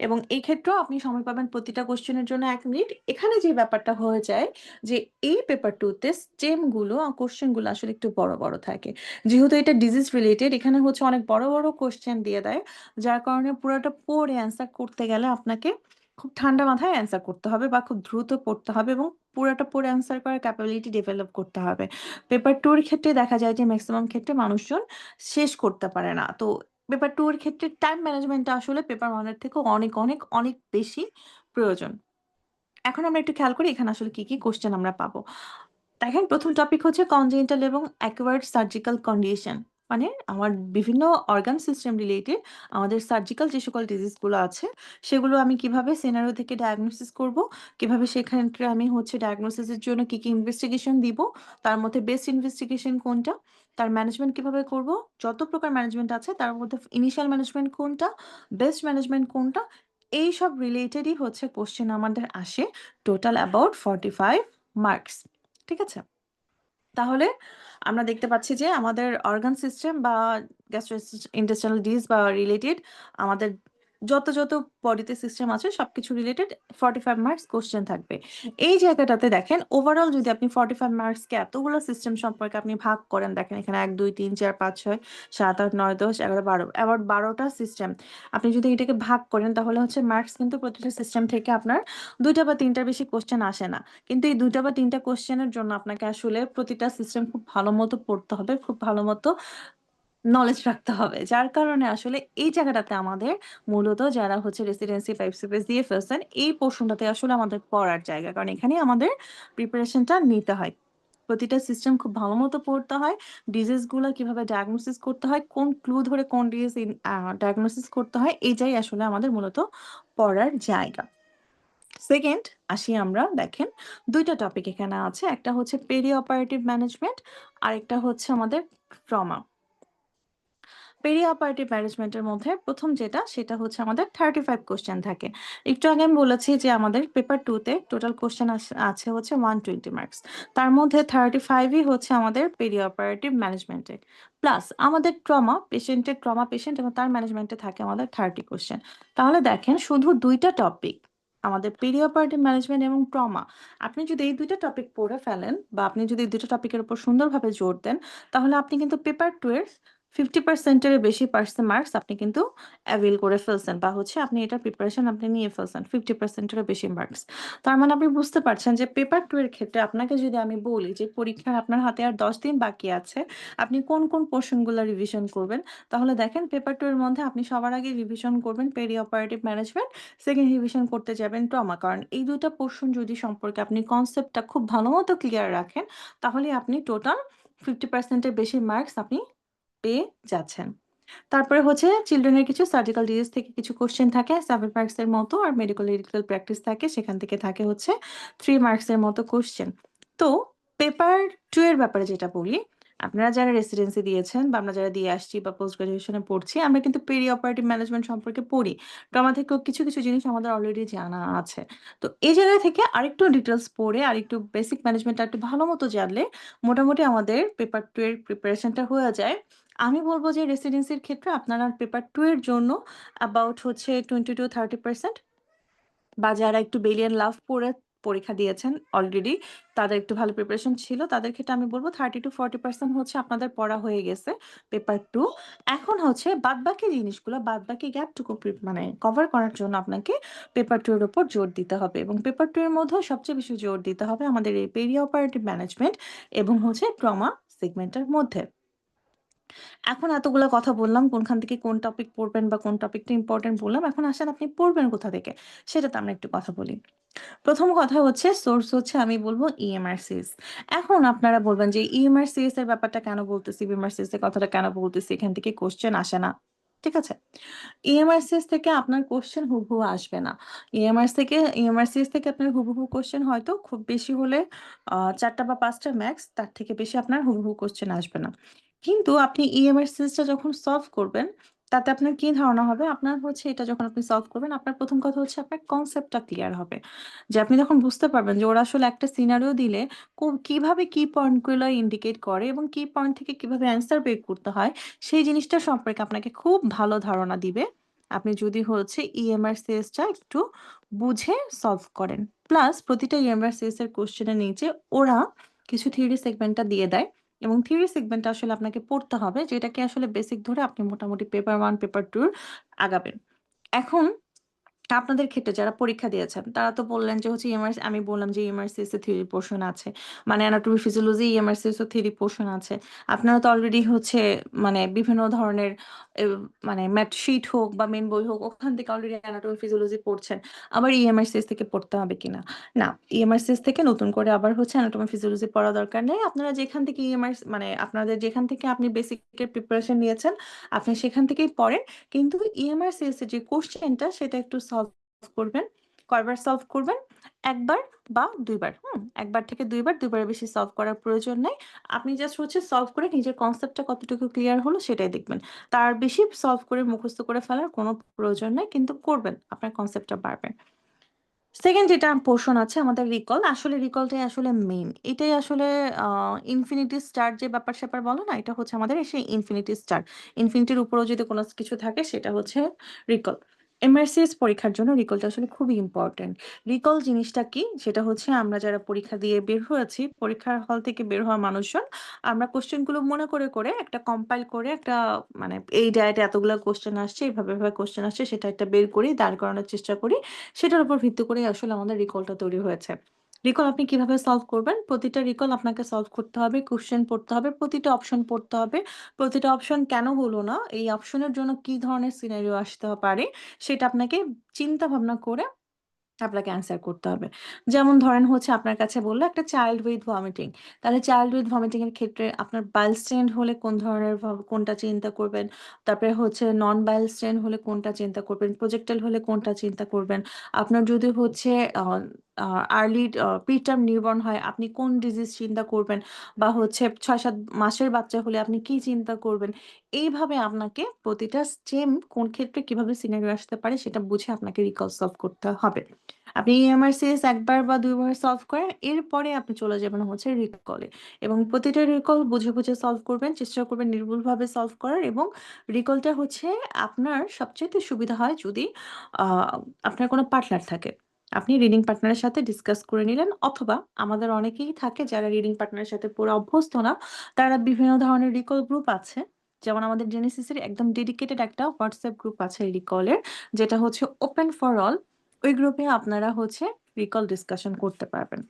এবং এই ক্ষেত্রেও আপনি সময় পাবেন প্রতিটা কোয়েশ্চেনের জন্য ১ মিনিট। এখানে যে ব্যাপারটা হয়ে যায় যে এই পেপার 2 তে স্টেম গুলো কোয়েশ্চেন গুলো আসলে একটু বড় থাকে। যেহেতু এটা ডিজিজ রিলেটেড, এখানে হচ্ছে অনেক বড় কোয়েশ্চেন দিয়ে দেয়। যার কারণে পুরাটা পড়ে অ্যান্সার করতে গেলে আপনাকে খুব ঠান্ডা মাথায় অ্যান্সার করতে হবে বা খুব দ্রুত পড়তে হবে এবং পুরাটা পড়ে অ্যান্সার করার ক্যাপাবিলিটি ডেভেলপ করতে হবে। পেপার 2 এর ক্ষেত্রে দেখা যায় যে মেক্সিমাম ক্ষেত্রে মানুষজন শেষ করতে পারে না। তো পেপার 2 এর ক্ষেত্রে টাইম ম্যানেজমেন্টটা আসলে পেপার 1 এর থেকেও অনেক বেশি প্রয়োজন। এখন আমরা একটু খেয়াল করি এখানে আসলে কি কোয়েশ্চেন আমরা পাবো। দেখেন ১ম টপিক হচ্ছে কনজেনিটাল এবং অ্যাকোয়ার্ড সার্জিক্যাল কন্ডিশন। মানে আমার বিভিন্ন অর্গান সিস্টেম রিলেটেড আমাদের সার্জিক্যাল যে সকল ডিজিজ গুলো আছে সেগুলো আমি কিভাবে সিনারিও থেকে ডায়াগনোসিস করব, কিভাবে সেখানকে আমি হচ্ছে ডায়াগনোসিস এর জন্য কি ইনভেস্টিগেশন দিব, তার মধ্যে বেস্ট ইনভেস্টিগেশন কোনটা, তার ম্যানেজমেন্ট কিভাবে করব, যত প্রকার ম্যানেজমেন্ট আছে তার মধ্যে ইনিশিয়াল ম্যানেজমেন্ট কোনটা, বেস্ট ম্যানেজমেন্ট কোনটা, এইসব রিলেটেডই হচ্ছে কোশ্চেন আমাদের আসে, টোটাল অ্যাবাউট 45 মার্কস। ঠিক আছে? তাহলে আমরা দেখতে পাচ্ছি যে আমাদের অর্গান সিস্টেম বা গ্যাস্ট্রোইন্টেস্টাইনাল ডিজিজ বা রিলেটেড আমাদের যত বডিতে সিস্টেম আছে সবকিছু রিলেটেড 45 মার্কস কোশ্চেন থাকবে। এই জায়গাটাতে দেখেন ওভারঅল যদি আপনি 45 মার্কসকে এতগুলো সিস্টেম সম্পর্কে আপনি ভাগ করেন, দেখেন এখানে ১, ২, ৩, ৪, ৫, ৬, ৭, ৮, ৯, ১০, ১১, ১২ অ্যাবাউট ১২টা সিস্টেম। আপনি যদি এটাকে ভাগ করেন তাহলে হচ্ছে মার্কস কিন্তু প্রতিটা সিস্টেম থেকে আপনার ২টা বা ৩টার বেশি কোশ্চেন আসে না। কিন্তু এই ২টা বা ৩টা কোয়েশ্চেনের জন্য আপনাকে আসলে প্রতিটা সিস্টেম খুব ভালো মতো পড়তে হবে, খুব ভালো মতো নলেজ রাখতে হবে। যার কারণে আসলে এই জায়গাটাতে আমাদের মূলত যারা হচ্ছে রেসিডেন্সি বা এফসিপিএস দিয়ে ফেলছেন, এই পোরশনটাতে আসলে আমাদের পড়ার জায়গা। কারণ এখানেই আমাদের প্রিপারেশনটা নিতে হয়। প্রতিটা সিস্টেম খুব ভালো মতো পড়তে হয়। ডিজিজ গুলা কিভাবে ডায়াগনোসিস করতে হয়, কোন ক্লু ধরে কোন ডিজিজ ডায়াগনোসিস করতে হয়, এইটাই আসলে আমাদের মূলত পড়ার জায়গা। সেকেন্ড আসি আমরা, দেখেন ২ টা টপিক এখানে আছে। একটা হচ্ছে পেরি অপারেটিভ ম্যানেজমেন্ট, আরেকটা হচ্ছে আমাদের ট্রমা। পেরি অপারেটিভ ম্যানেজমেন্টের মধ্যে ১ম যেটা সেটা হচ্ছে আমাদের 35 কোয়েশ্চেন থাকে। একটু আগে আমি বলেছি যে আমাদের পেপার 2 তে টোটাল কোয়েশ্চেন আছে হচ্ছে 120 মার্কস। তার মধ্যে 35 ই হচ্ছে আমাদের পেরি অপারেটিভ ম্যানেজমেন্টের। প্লাস আমাদের ট্রমা পেশেন্ট এবং তার ম্যানেজমেন্টে থাকে আমাদের 30 কোয়েশ্চেন। তাহলে দেখেন শুধু ২ টা টপিক আমাদের পেরি অপারেটিভ ম্যানেজমেন্ট এবং ট্রমা, আপনি যদি এই ২ টা টপিক পড়ে ফেলেন বা আপনি যদি এই ২ টা টপিকের উপর সুন্দরভাবে জোর দেন, তাহলে আপনি কিন্তু পেপার 2 এর 50% এর বেশি মার্কস আপনি কিন্তু অ্যাভেইল করে ফেলছেন বা হচ্ছে আপনি এটার প্রিপারেশন আপনি নিয়ে ফেলছেন 50% এরও বেশি মার্কস। তার মানে আপনি বুঝতে পারছেন যে পেপার 2 এর ক্ষেত্রে আপনাকে যদি আমি বলি যে পরীক্ষার আপনার হাতে আর 10 দিন বাকি আছে, আপনি কোন, কোন পোরশনগুলো রিভিশন করবেন? তাহলে দেখেন পেপার 2 এর মধ্যে আপনি সবার আগে রিভিশন করবেন peri operative management, second revision করতে যাবেন ট্রমা। কারণ এই ২ টা পোরশন যদি সম্পর্কে আপনি কনসেপ্টটা খুব ভালোমতো ক্লিয়ার রাখেন, তাহলে আপনি টোটাল 50% এর বেশি মার্কস আপনি পেয়ে যাচ্ছেন। তারপরে হচ্ছে চিলড্রেনের কিছু সার্জিক্যাল ডিজিজ থেকে কিছু কোশ্চেন থাকে 7 মার্কস এর মতো আর মেডিকেল লিরিক্যাল প্র্যাকটিস থাকে সেখান থেকে থাকে হচ্ছে 3 মার্কস এর মতো কোশ্চেন। তো পেপার 2 এর ব্যাপারে যেটা বলি, আপনারা যারা রেসিডেন্সি দিয়েছেন বা আমরা যারা দিয়ে আসছি বা পোস্ট গ্রাজুয়েশনে পড়ছি, আমরা কিন্তু পেরি অপারেটিভ ম্যানেজমেন্ট সম্পর্কে পড়ি। ট্রমা থেকেও কিছু, কিছু জিনিস আমাদের অলরেডি জানা আছে। তো এই জায়গা থেকে আরেকটু ডিটেইলস পড়ে আরেকটু বেসিক ম্যানেজমেন্টটা একটু ভালো মতো জানলে মোটামুটি আমাদের পেপার 2 এর প্রিপারেশনটা হয়ে যায়। আমি বলব যে রেসিডেন্সির ক্ষেত্রে আপনারা পেপার 2 এর জন্য অ্যাবাউট হচ্ছে 20-30% বা যারা একটু বেলিয়ান লাভ পড়ে পরীক্ষা দিয়েছেন অলরেডি, তাদের একটু ভালো প্রিপারেশন ছিল। তাদের ক্ষেত্রে আমি বলব 30-40% হচ্ছে আপনাদের পড়া হয়ে গেছে পেপার 2। এখন হচ্ছে বাদবাকি জিনিসগুলো, বাদবাকি গ্যাপটুকু মানে কভার করার জন্য আপনাকে পেপার 2 এর উপর জোর দিতে হবে এবং পেপার 2 এর মধ্যেও সবচেয়ে বেশি জোর দিতে হবে আমাদের এই পেরি অপারেটিভ ম্যানেজমেন্ট এবং হচ্ছে ট্রমা সেগমেন্টের মধ্যে। এখন এতগুলা কথা বললাম কোনখান থেকে কোন টপিক পড়বেন বা কোন টপিকটা ইম্পোর্টেন্ট বললাম। এখন আসেন আপনি পড়বেন কোথা থেকে? সেটাতে আমরা একটু কথা বলি। ১ম কথা হচ্ছে সোর্স হচ্ছে আমি বলব ইএমআরসিস। এখন আপনারা বলবেন যে ইএমআরসিস এর ব্যাপারটা কেন বলতেছি, বিএমআরসিস এর কথাটা কেন বলতেছি? এখান থেকে কোয়েশ্চেন আসে না। ঠিক আছে? ইএমআরসিস থেকে আপনার কোয়েশ্চেন হুবহু আসবে না। ইএমআরসিস থেকে আপনার হুবহু কোয়েশ্চেন হয়তো খুব বেশি হলে ৪ টা বা ৫ টা ম্যাক্স, তার থেকে বেশি আপনার হুবহু কোয়েশ্চেন আসবে না। কিন্তু আপনি ইএমআরসিসটা যখন সলভ করবেন, তাতে আপনার কি ধারণা হবে? আপনার হচ্ছে এটা যখন আপনি সলভ করবেন, আপনার ১ম কথা হচ্ছে আপনার কনসেপ্টটা ক্লিয়ার হবে। যে আপনি যখন বুঝতে পারবেন যে ওরা আসলে একটা সিনারিও দিলে কিভাবে কি পয়েন্টগুলো ইন্ডিকেট করে এবং কি পয়েন্ট থেকে কিভাবে অ্যান্সার বের করতে হয়, সেই জিনিসটা সম্পর্কে আপনাকে খুব ভালো ধারণা দিবে। আপনি যদি হচ্ছে ইএমআরসিএসটা একটু বুঝে সলভ করেন। প্লাস প্রতিটা ইএমআরসিএস এর কোয়েশ্চেনের নিচে ওরা কিছু থিওরি সেগমেন্টটা দিয়ে দেয় এবং থিওরি সেগমেন্টটা আসলে আপনাকে পড়তে হবে যেটাকে আসলে বেসিক ধরে আপনি মোটামুটি পেপার 1 পেপার 2 আগাবেন। এখন আপনাদের ক্ষেত্রে যারা পরীক্ষা দিয়েছেন, তারা তো বললেন যে হচ্ছে আমি বললাম যে ইএমআরসিএস এর থিওরি পোরশন আছে। মানে অ্যানাটমি ফিজিওলজি ইএমআরসিএস এর থিওরি পোরশন আছে। আপনারা তো অলরেডি হচ্ছে মানে বিভিন্ন ধরনের এ মানে ম্যাথ শিট হোক বা মেইন বই হোক ওখান থেকে অলরেডি অ্যানাটমি ফিজিওলজি পড়ছেন। আবার ইএমআরসিএস থেকে পড়তে হবে কিনা? না, ইএমআরসিএস থেকে নতুন করে আবার হচ্ছে অ্যানাটমি ফিজিওলজি পড়া দরকার নেই। আপনারা যেখান থেকে মানে আপনাদের যেখান থেকে আপনি বেসিক এর প্রিপারেশন নিয়েছেন, আপনি সেখান থেকেই পড়েন। কিন্তু ইএমআরসিএস এর যে কোশ্চেনটা সেটা একটু সলভ করবেন। কয়বার সলভ করবেন? ১ বার বা ২ বার। ১ বার থেকে ২ বার, ২ বারের বেশি সলভ করার প্রয়োজন নাই। আপনি জাস্ট হচ্ছে সলভ করে নিজের কনসেপ্টটা কতটুকু ক্লিয়ার হলো সেটাই দেখবেন। তার বেশি সলভ করে মুখস্থ করে ফেলার কোনো প্রয়োজন নাই। কিন্তু করবেন, আপনার কনসেপ্টটা বাড়বে। সেকেন্ড যেটা পোরশন আছে আমাদের রিকল। আসলে রিকলটাই আসলে মেইন। এটাই আসলে আ ইনফিনিটি স্টার যে ব্যাপার-স্যাপার বলে না? এটা হচ্ছে আমাদের সেই ইনফিনিটি স্টার। ইনফিনিটির উপরেও যদি কোনো কিছু থাকে সেটা হচ্ছে রিকল। এমআরসিএস পরীক্ষার জন্য রিকলটা আসলে খুবই ইম্পোর্টেন্ট। রিকল জিনিসটা কি? সেটা হচ্ছে আমরা যারা পরীক্ষা দিয়ে বের হয়েছি, পরীক্ষার হল থেকে বের হওয়া মানুষজন, আমরা কোয়েশ্চেন গুলো মনে করে একটা কম্পাইল করে একটা মানে এই ডায়েটে এতগুলা কোয়েশ্চেন আসছে, এভাবে কোয়েশ্চেন আসছে সেটা একটা বের করি, দাঁড় করানোর চেষ্টা করি। সেটার উপর ভিত্তি করেই আসলে আমাদের রিকলটা তৈরি হয়েছে। রিকল আপনি কিভাবে সলভ করবেন? প্রতিটা রিকল আপনাকে সলভ করতে হবে, কোয়েশ্চেন পড়তে হবে, প্রতিটা অপশন পড়তে হবে। প্রতিটা অপশন কেন হলো না? এই অপশনের জন্য কি ধরনের সিনারিও আসতে পারে? সেটা আপনাকে চিন্তা ভাবনা করে আপনাকে অ্যান্সার করতে হবে। যেমন ধরেন হচ্ছে আপনার কাছে বলল একটা চাইল্ড উইথ ভমিটিং। তাহলে চাইল্ড উইথ ভমিটিং এর ক্ষেত্রে আপনার বাইল স্টেইন হলে কোন ধরনের কোনটা চিন্তা করবেন? তারপরে হচ্ছে নন বাইল স্টেইন হলে কোনটা চিন্তা করবেন? প্রজেক্টাইল হলে কোনটা চিন্তা করবেন? আপনার যদি হচ্ছে আ আ আর্লি প্রিটার্ম নিউবর্ন হয় আপনি কোন ডিজিজ চিন্তা করবেন? বা হচ্ছে ৬-৭ মাসের বাচ্চা হলে আপনি কি চিন্তা করবেন? এইভাবে আপনাকে প্রতিটা স্টেম কোন ক্ষেত্রে কিভাবে সিনারিও আসতে পারে সেটা বুঝে আপনাকে রিকল সলভ করতে হবে। আপনি ইএমআরসিএস ১ বার বা ২ বার সলভ করেন। এরপরে আপনি চলে যাবেন হচ্ছে রিকলে এবং প্রতিটা রিকল বুঝে সলভ করবেন। চেষ্টা করবেন নির্ভুলভাবে সলভ করার এবং রিকলটা হচ্ছে আপনার সবচাইতে সুবিধা হয় যদি আ আপনার কোনো পার্টনার থাকে। আপনি রিডিং পার্টনারের সাথে ডিসকাস করে নিলেন অথবা আমাদের অনেকেই থাকে যারা রিডিং পার্টনারের সাথে পুরো অভ্যস্ত না। তারা বিভিন্ন ধরনের রিকল গ্রুপ আছে। যেমন আমাদের জেনেসিসের একদম ডেডিকেটেড একটা হোয়াটসঅ্যাপ গ্রুপ আছে রিকলের, যেটা হচ্ছে ওপেন ফর অল। ওই গ্রুপে আপনারা হচ্ছে রিকল ডিসকাশন করতে পারবেন।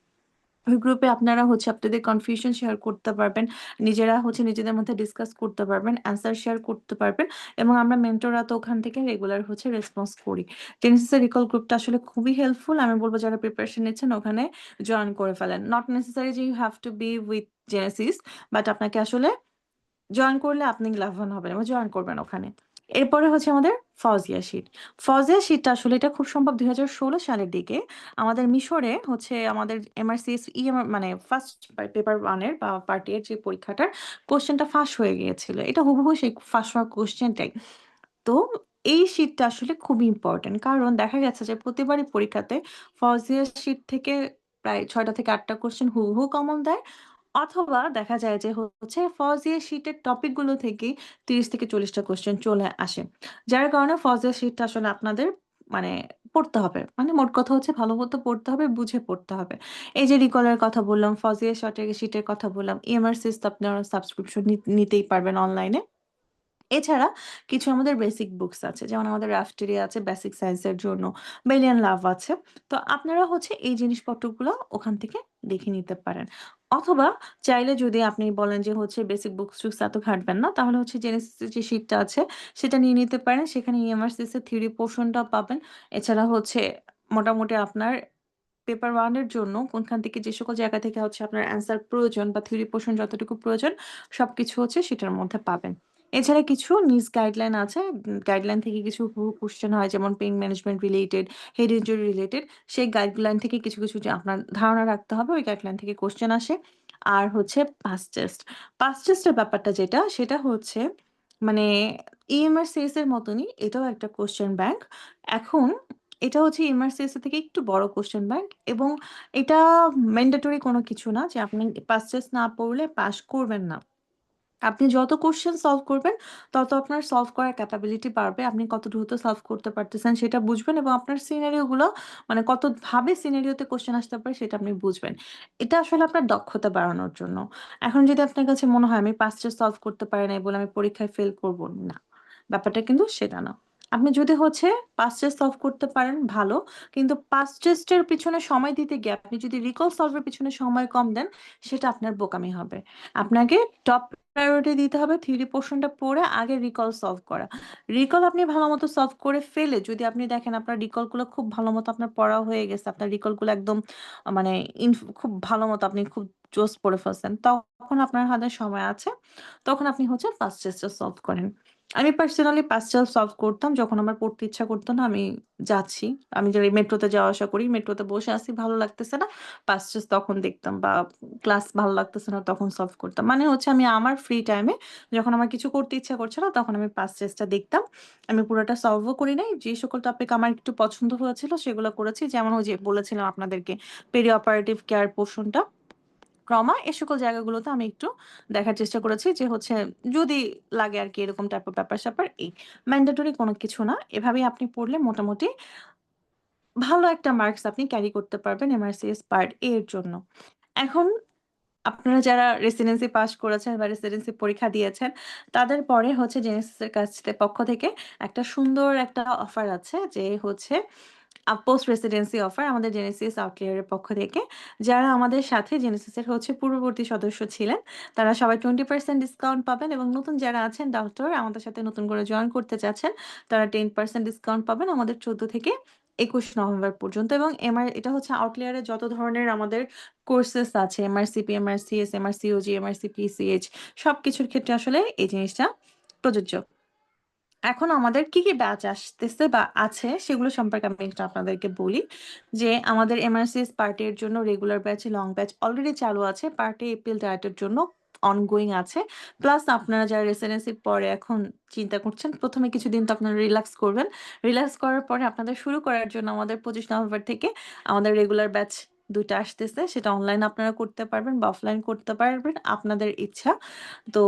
ওই গ্রুপে আপনারা হচ্ছে আপনাদের কনফিউশন শেয়ার করতে পারবেন, নিজেরা হচ্ছে নিজেদের মধ্যে ডিসকাস করতে পারবেন, অ্যান্সার শেয়ার করতে পারবেন। এবং আমরা মেন্টররা তো ওখান থেকে রেগুলার হচ্ছে রেসপন্স করি। জেনেসিসের রিকল গ্রুপটা আসলে খুবই হেল্পফুল। আমি বলবো যারা প্রিপারেশন নিচ্ছেন ওখানে জয়েন করে ফেলেন। নট নেসেসারি যে you have to be with Genesis, but আপনাকে আসলে জয়েন করলে আপনি লাভবান হবেন এবং জয়েন করবেন ওখানে। এরপরে হচ্ছে আমাদের ফজিয়া শীট। ফজিয়া শীটটা আসলে এটা খুব সম্ভব 2016 সালের দিকে আমাদের মিশরে হচ্ছে আমাদের এমআরসিএস মানে ফার্স্ট পেপার ওয়ানের বা পার্টি এর যে পরীক্ষাটার কোশ্চেনটা ফাঁস হয়ে গিয়েছিল। এটা হুবহু সেই ফাঁস হওয়া কোশ্চেনটাই। তো এই শীটটা আসলে খুবই ইম্পর্টেন্ট, কারণ দেখা গেছে যে প্রতিবারই পরীক্ষাতে ফজিয়া শীট থেকে প্রায় 6টা থেকে 8টা কোশ্চেন হুবহু কমন দেয়, অথবা দেখা যায় যে হচ্ছে ফজিয়া শীটের টপিক গুলো থেকে 30 থেকে 40টা কোশ্চেন চলে আসে। যার কারণে ফজিয়া শীটটা আসলে আপনাদের মানে পড়তে হবে, মানে মোট কথা হচ্ছে ভালো মতো পড়তে হবে, বুঝে পড়তে হবে। এই যে রিকলের কথা বললাম, ফজিয়া শীটের কথা বললাম, ইএমআরসিস তো আপনারা সাবস্ক্রিপশন নিতেই পারবেন অনলাইনে। এছাড়া কিছু আমাদের বেসিক বুকস আছে, যেমন আমাদের রাফটেরি আছে বেসিক সায়েন্সের জন্য, বেলিয়ান লাভ আছে। তো আপনারা হচ্ছে এই জিনিসপত্রগুলো ওখান থেকে দেখে নিতে পারেন। অথবা চাইলে যদি আপনি বলেন যে হচ্ছে বেসিক বুকস টুকস এত ঘাটবেন না, তাহলে হচ্ছে জেনেসিসের যে শীটটা আছে সেটা নিয়ে নিতে পারেন। সেখানে ইএমআরসিস এর থিওরি পোর্শনটা পাবেন। এছাড়া হচ্ছে মোটামুটি আপনার পেপার 1 এর জন্য কোনখান থেকে যে সকল জায়গা থেকে হচ্ছে আপনার অ্যান্সার প্রয়োজন বা থিওরি পোর্শন যতটুকু প্রয়োজন সবকিছু হচ্ছে সেটার মধ্যে পাবেন। এছাড়া কিছু নিজ গাইডলাইন আছে। গাইডলাইন থেকে কিছু কোশ্চেন হয়, যেমন pain management related, head injury related. সেই গাইডলাইন থেকে কিছু কিছু যে আপনার ধারণা রাখতে হবে, ওই গাইডলাইন থেকে কোশ্চেন আসে। আর হচ্ছে পাস টেস্ট। পাস টেস্টের ব্যাপারটা যেটা সেটা হচ্ছে মানে ইএমআরসিএস এর মতনই এটাও একটা কোশ্চেন ব্যাংক। এখন এটা হচ্ছে এমআরসিএস থেকে একটু বড় কোশ্চেন ব্যাংক, এবং এটা ম্যান্ডেটরি কোনো কিছু না যে আপনি পাস টেস্ট না পড়লে পাস করবেন না। আপনি যত কোশ্চেন সলভ করবেন, তত আপনার সলভ করার ক্যাপাবিলিটি বাড়বে। আপনি কত দ্রুত সলভ করতে পারতেছেন সেটা বুঝবেন, এবং আপনার সিনারিও গুলো মানে কত ভাবে সিনারিওতে কোশ্চেন আসতে পারে সেটা আপনি বুঝবেন। এটা আসলে আপনার দক্ষতা বাড়ানোর জন্য। এখন যদি আপনার কাছে মনে হয় আমি পাঁচটা সলভ করতে পারি নাই বলে আমি পরীক্ষায় ফেল করব না, ব্যাপারটা কিন্তু সেটা না। আপনি যদি হচ্ছে পাঁচ টেস্ট সলভ করতে পারেন ভালো, কিন্তু পাঁচ টেস্টের পিছনে সময় দিতে গিয়ে আপনি যদি রিকল সলভের পিছনে সময় কম দেন, সেটা আপনার বোকামি হবে। আপনাকে টপ প্রায়োরিটি দিতে হবে থিওরি পোর্শনটা পড়ে আগে রিকল সলভ করা। রিকল আপনি ভালো মতো সলভ করে ফেলে যদি আপনি দেখেন আপনার রিকল গুলো খুব ভালো মতো আপনার পড়া হয়ে গেছে, আপনার রিকল গুলো একদম মানে খুব ভালো মতো আপনি খুব জোস পড়ে ফেলছেন, তখন আপনার হাতে সময় আছে, তখন আপনি হচ্ছে ফার্স্ট টেস্টটা সলভ করেন। আমি পার্সোনালি পাঁচ টেস্ট সলভ করতাম যখন আমার পড়তে ইচ্ছা করতো না। আমি যাচ্ছি, আমি যে মেট্রোতে যাওয়া আসা করি, মেট্রোতে বসে আছি, ভালো লাগতেছে না, পাঁচ টেস্ট তখন দেখতাম, বা ক্লাস ভালো লাগতেছে না তখন সলভ করতাম। মানে হচ্ছে আমি আমার ফ্রি টাইমে যখন আমার কিছু করতে ইচ্ছা করছে না তখন আমি পাস টেস্টটা দেখতাম। আমি পুরোটা সলভও করি নাই, যে সকল টপিক আমার একটু পছন্দ হয়েছিল সেগুলো করেছি, যেমন ওই যে বলেছিলাম আপনাদেরকে পেরি অপারেটিভ কেয়ার পোর্শনটা, ট্রমা, এ সকল জায়গাগুলোতে আমি একটু দেখার চেষ্টা করেছি যে হচ্ছে যদি লাগে আর কি এরকম টাইপের ব্যাপার স্যাপার। এই ম্যান্ডেটরি কোনো কিছু না, এভাবেই আপনি পড়লে মোটামুটি ভালো একটা মার্কস আপনি ক্যারি করতে পারবেন এমআরসিএস পার্ট এ এর জন্য। এখন আপনারা যারা রেসিডেন্সি পাস করেছেন বা রেসিডেন্সি পরীক্ষা দিয়েছেন, তাদের পরে হচ্ছে জেনেসিসের পক্ষ থেকে একটা সুন্দর একটা অফার আছে, যে হচ্ছে পোস্ট রেসিডেন্সি অফার আমাদের জেনেসিস আউটলিয়ার এর পক্ষ থেকে। যারা আমাদের সাথে জেনেসিসের হচ্ছে পূর্ববর্তী সদস্য ছিলেন, তারা সবাই 20% ডিসকাউন্ট পাবেন, এবং নতুন যারা আছেন ডক্টর আমাদের সাথে নতুন করে জয়েন করতে চাচ্ছেন, তারা 10% ডিসকাউন্ট পাবেন আমাদের 14 থেকে 21 নভেম্বর পর্যন্ত। এবং এটা হচ্ছে আউটলিয়ারে যত ধরনের আমাদের কোর্সেস আছে, এমআরসিপি, এমআরসিএস, এমআরসিওজি, এমআরসিপিসিএইচ, সবকিছুর ক্ষেত্রে আসলে এই জিনিসটা প্রযোজ্য। এখন আমাদের কি কি ব্যাচ আসতেছে বা আছে সেগুলো সম্পর্কে আমি একটু আপনাদেরকে বলি। যে আমাদের এমআরসিএস পার্টির জন্য regular batch, long batch already চালু আছে। পার্টি এপ্রিল ডায়েটের জন্য অনগোয়িং আছে। প্লাস আপনারা যারা রেসিডেন্সির পরে এখন চিন্তা করছেন, প্রথমে কিছুদিন তো আপনারা রিল্যাক্স করবেন। রিল্যাক্স করার পরে আপনাদের শুরু করার জন্য আমাদের 25 নভেম্বর থেকে আমাদের রেগুলার ব্যাচ দুইটা আসতেছে। সেটা অনলাইন আপনারা করতে পারবেন বা অফলাইন করতে পারবেন, আপনাদের ইচ্ছা। তো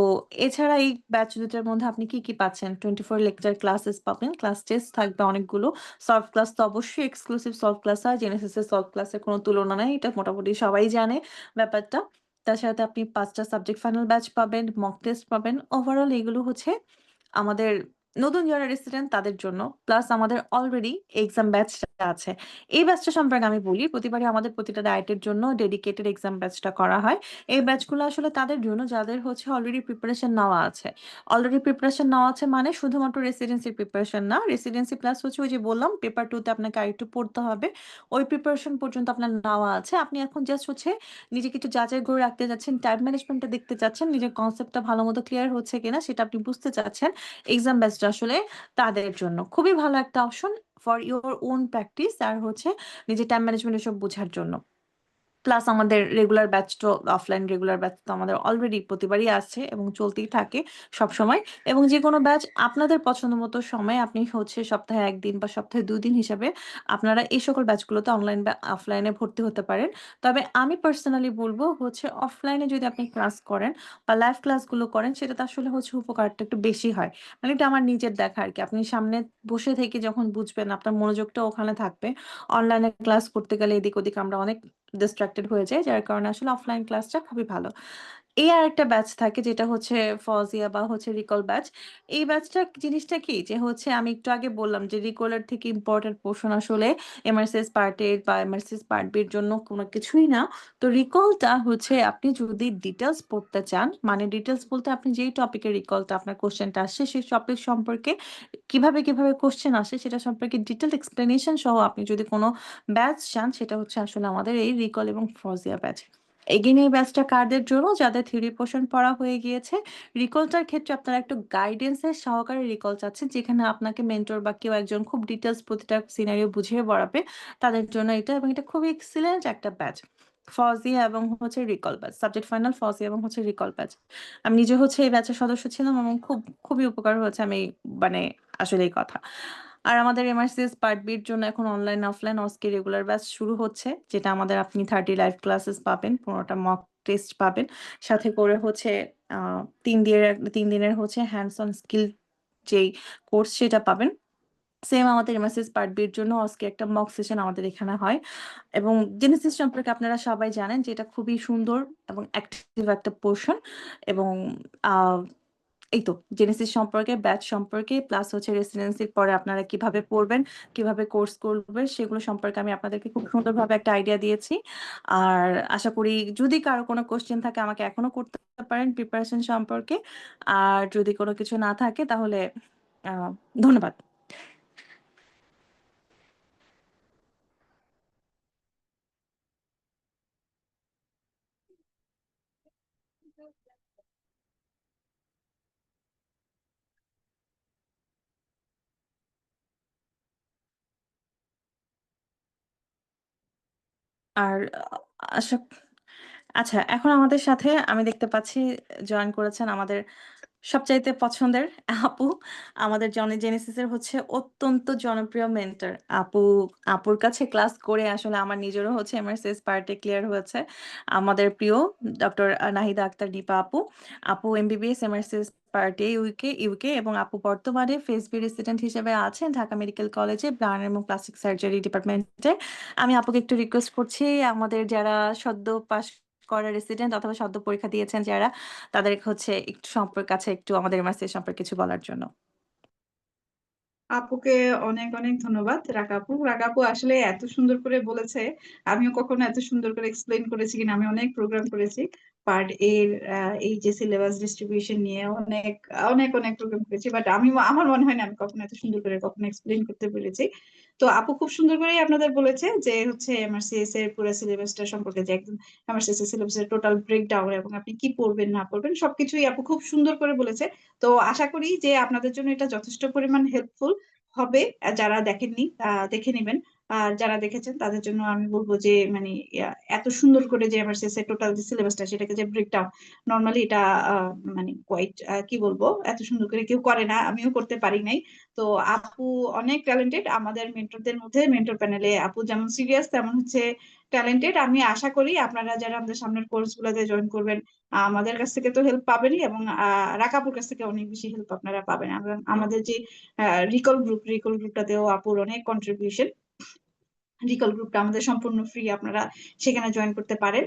এছাড়া এই ব্যাচ দুটার মধ্যে আপনি কি কি পাচ্ছেন? 24 লেকচার ক্লাসেস পাবেন, ক্লাস টেস্ট থাকবে অনেকগুলো, সলভ ক্লাস তো অবশ্যই এক্সক্লুসিভ সলভ ক্লাস হয়, জেনেসিসের সলভ ক্লাসের কোনো তুলনা নাই, এটা মোটামুটি সবাই জানে ব্যাপারটা। তার সাথে আপনি ৫ টা সাবজেক্ট ফাইনাল ব্যাচ পাবেন, মক টেস্ট পাবেন। ওভারঅল এগুলো হচ্ছে আমাদের নতুন যারা রেসিডেন্ট তাদের জন্য। প্লাস আমাদের অলরেডি এক্সাম ব্যাচটা আছে। এই ব্যাচটা সম্পর্কে আমি বলি, প্রতিবারই আমাদের প্রতিটা ডায়েটের জন্য ডেডিকেটেড এক্সাম ব্যাচটা করা হয়। এই ব্যাচগুলো আসলে তাদের জন্য যাদের হচ্ছে অলরেডি প্রিপারেশন নেওয়া আছে। অলরেডি প্রিপারেশন নেওয়া আছে মানে শুধুমাত্র রেসিডেন্সির প্রিপারেশন না, রেসিডেন্সি প্লাস হচ্ছে ওই যে বললাম পেপার 2 তে আপনাকে আরেকটু পড়তে হবে। ওই প্রিপারেশন পর্যন্ত আপনার নেওয়া আছে। আপনি এখন জাস্ট হচ্ছে নিজেকে একটু যাচাই করে রাখতে চাচ্ছেন, টাইম ম্যানেজমেন্টটা দেখতে চাচ্ছেন, নিজের কনসেপ্টটা ভালো মতো ক্লিয়ার হচ্ছে কিনা সেটা আপনি বুঝতে চাচ্ছেন। এক্সাম ব্যাচটা আসলে তাদের জন্য খুবই ভালো একটা option for your own practice আর হচ্ছে নিজের টাইম ম্যানেজমেন্ট এসব বোঝার জন্য। প্লাস আমাদের রেগুলার ব্যাচ তো অফলাইন রেগুলার ব্যাচ তো আমাদের অলরেডি প্রতিবারই আছে এবং চলতেই থাকে সব সময়। এবং যে কোনো ব্যাচ আপনাদের পছন্দ মতো সময় আপনি হচ্ছে সপ্তাহে 1 দিন বা সপ্তাহে 2 দিন হিসাবে আপনারা এই সকল ব্যাচগুলোতে অনলাইন বা অফলাইনে ভর্তি হতে পারেন। তবে আমি পার্সোনালি বলবো হচ্ছে অফলাইনে যদি আপনি ক্লাস করেন বা লাইভ ক্লাসগুলো করেন সেটাতে আসলে হচ্ছে উপকারটা একটু বেশি হয়। মানে এটা আমার নিজের দেখা আর কি। আপনি সামনে বসে থেকে যখন বুঝবেন আপনার মনোযোগটা ওখানে থাকবে। অনলাইনে ক্লাস করতে গেলে এদিক ওদিক আমরা অনেক ডিস্ট্রাক্টেড হয়ে যায়, যার কারণে আসলে অফলাইন ক্লাসটা খুবই ভালো। এই আরেকটা ব্যাচ থাকে যেটা হচ্ছে ফজিয়া বা হচ্ছে রিকল ব্যাচ। এই ব্যাচটা জিনিসটা কি যে হচ্ছে আমি একটু আগে বললাম যে রিকলের থেকে ইম্পর্টেন্ট পোর্শন আসলে এমআরসিএস পার্ট এ বা এমআরসিএস পার্ট বি এর জন্য কোনো কিছুই না। তো রিকলটা হচ্ছে আপনি যদি ডিটেলস পড়তে চান, মানে ডিটেলস বলতে আপনি যেই টপিকের রিকলটা আপনার কোশ্চেনটা আসছে সেই টপিক সম্পর্কে কিভাবে কোশ্চেন আসে সেটা সম্পর্কে ডিটেলড এক্সপ্লেনেশন সহ আপনি যদি কোনো ব্যাচ চান সেটা হচ্ছে আসলে আমাদের এই রিকল এবং ফজিয়া ব্যাচ। এগেইন এই ব্যাচটা কারদের জন্য যাদের থিওরি পোর্শন পড়া হয়ে গিয়েছে। রিকলটার ক্ষেত্রে আপনারা একটু গাইডেন্সের সহকারে রিকল চাচ্ছেন যেখানে আপনাকে মেন্টর বা কেউ একজন খুব ডিটেলস প্রতিটা সিনারিও বুঝিয়ে পড়াবে, তাদের জন্য এটা। এবং এটা খুবই এক্সিলেন্ট একটা ব্যাচ, ফজিয়া এবং হচ্ছে recall batch, subject final Fazia এবং হচ্ছে রিকল ব্যাচ। আমি নিজে হচ্ছে এই ব্যাচের সদস্য ছিলাম এবং খুবই উপকার হয়েছে আমি মানে আসলে এই কথা। আর আমাদের এমআরসিএস পার্ট বির জন্য এখন অনলাইন অফলাইন অস্কি রেগুলার ব্যাচ শুরু হচ্ছে, যেটা আমাদের আপনি 30 লাইভ ক্লাসেস পাবেন, 15টা মক টেস্ট পাবেন, সাথে করে হচ্ছে 3 দিনের হচ্ছে হ্যান্ডস অন স্কিল যেই কোর্স সেটা পাবেন। সেম আমাদের এমএসএস পার্ট বির জন্য আজকে একটা মক সেশন আমাদের এখানে হয়। এবং জেনেসিস সম্পর্কে আপনারা সবাই জানেন যে এটা খুবই সুন্দর এবং অ্যাক্টিভ একটা পোর্শন। এবং আহ এই তো জেনেসিস সম্পর্কে ব্যাচ সম্পর্কে প্লাস হচ্ছে রেসিডেন্সির পরে আপনারা কিভাবে পড়বেন, কিভাবে কোর্স করবেন সেগুলো সম্পর্কে আমি আপনাদেরকে খুব সুন্দরভাবে একটা আইডিয়া দিয়েছি। আর আশা করি যদি কারো কোনো কোশ্চেন থাকে আমাকে এখনো করতে পারেন প্রিপারেশন সম্পর্কে। আর যদি কোনো কিছু না থাকে তাহলে আহ ধন্যবাদ। আর আশা আচ্ছা, এখন আমাদের সাথে আমি দেখতে পাচ্ছি জয়েন করেছেন আমাদের সবচাইতে পছন্দের আপু। আমাদের জনি জেনেসিসের হচ্ছে অত্যন্ত জনপ্রিয় মেন্টর আপু। আপুর কাছে ক্লাস করে আসলে আমার নিজেরও হচ্ছে এমআরসিএস পার্টে ক্লিয়ার হয়েছে। আমাদের প্রিয় ডক্টর নাহিদা আক্তার দীপা আপু। আপু এমবিবিএস এমআরসিএস পার্টে ইউকে এবং আপু বর্তমানে ফেসবি রেসিডেন্ট হিসেবে আছেন ঢাকা মেডিকেল কলেজে ব্রান এবং প্লাস্টিক সার্জারি ডিপার্টমেন্টে। আমি আপুকে একটু রিকোয়েস্ট করছি আমাদের যারা সদ্য পাশ করা রেসিডেন্ট অথবা সদ্য পরীক্ষা দিয়েছেন যারা, তাদের হচ্ছে একটু কাছে একটু আমাদের এমআরসি সম্পর্কে কিছু বলার জন্য। আপুকে অনেক অনেক ধন্যবাদ। রাকাপু আসলে এত সুন্দর করে বলেছে, আমিও কখনো এত সুন্দর করে এক্সপ্লেইন করেছি কিনা। আমি অনেক প্রোগ্রাম করেছি পার্ট এর, এই যে সিলেবাস ডিস্ট্রিবিউশন নিয়ে অনেক অনেক অনেক প্রোগ্রাম করেছি, বাট আমার মনে হয় না আমি কখনো এত সুন্দর করে কখনো এক্সপ্লেইন করতে পেরেছি। তো আপু খুব সুন্দর করেই আপনাদের বলেছে যে হচ্ছে এমআরসিএস এর পুরো সিলেবাসটা সম্পর্কে, যে একদম এমআরসিএস এর সিলেবাসের টোটাল ব্রেকডাউন এবং আপনি কি পড়বেন না পড়বেন সবকিছুই আপু খুব সুন্দর করে বলেছে। তো আশা করি যে আপনাদের জন্য এটা যথেষ্ট পরিমাণ হেল্পফুল হবে। যারা দেখেননি দেখে নেবেন। আর যারা দেখেছেন তাদের জন্য আমি বলবো যে মানে এত সুন্দর করে যে আমার শেষে টোটাল যে সিলেবাসটা সেটাকে যে ব্রেকডাউন, নর্মালি এটা মানে কোয়াইট কি বলবো, এত সুন্দর করে কেউ করে না, আমিও করতে পারি নাই। তো আপু অনেক ট্যালেন্টেড। আমাদের মেন্টরদের মধ্যে মেন্টর প্যানেলে আপু যেমন সিরিয়াস তেমন হচ্ছে ট্যালেন্টেড। আমি আশা করি আপনারা যারা আমাদের সামনের কোর্স গুলাতে জয়েন করবেন আমাদের কাছ থেকে তো হেল্প পাবেনই, এবং রাকাপুর কাছ থেকে অনেক বেশি হেল্প আপনারা পাবেন। এবং আমাদের যে রিকল গ্রুপটাতেও আপুর অনেক কন্ট্রিবিউশন। রিকল গ্রুপটা আমাদের সম্পূর্ণ ফ্রি, আপনারা সেখানে জয়েন করতে পারেন।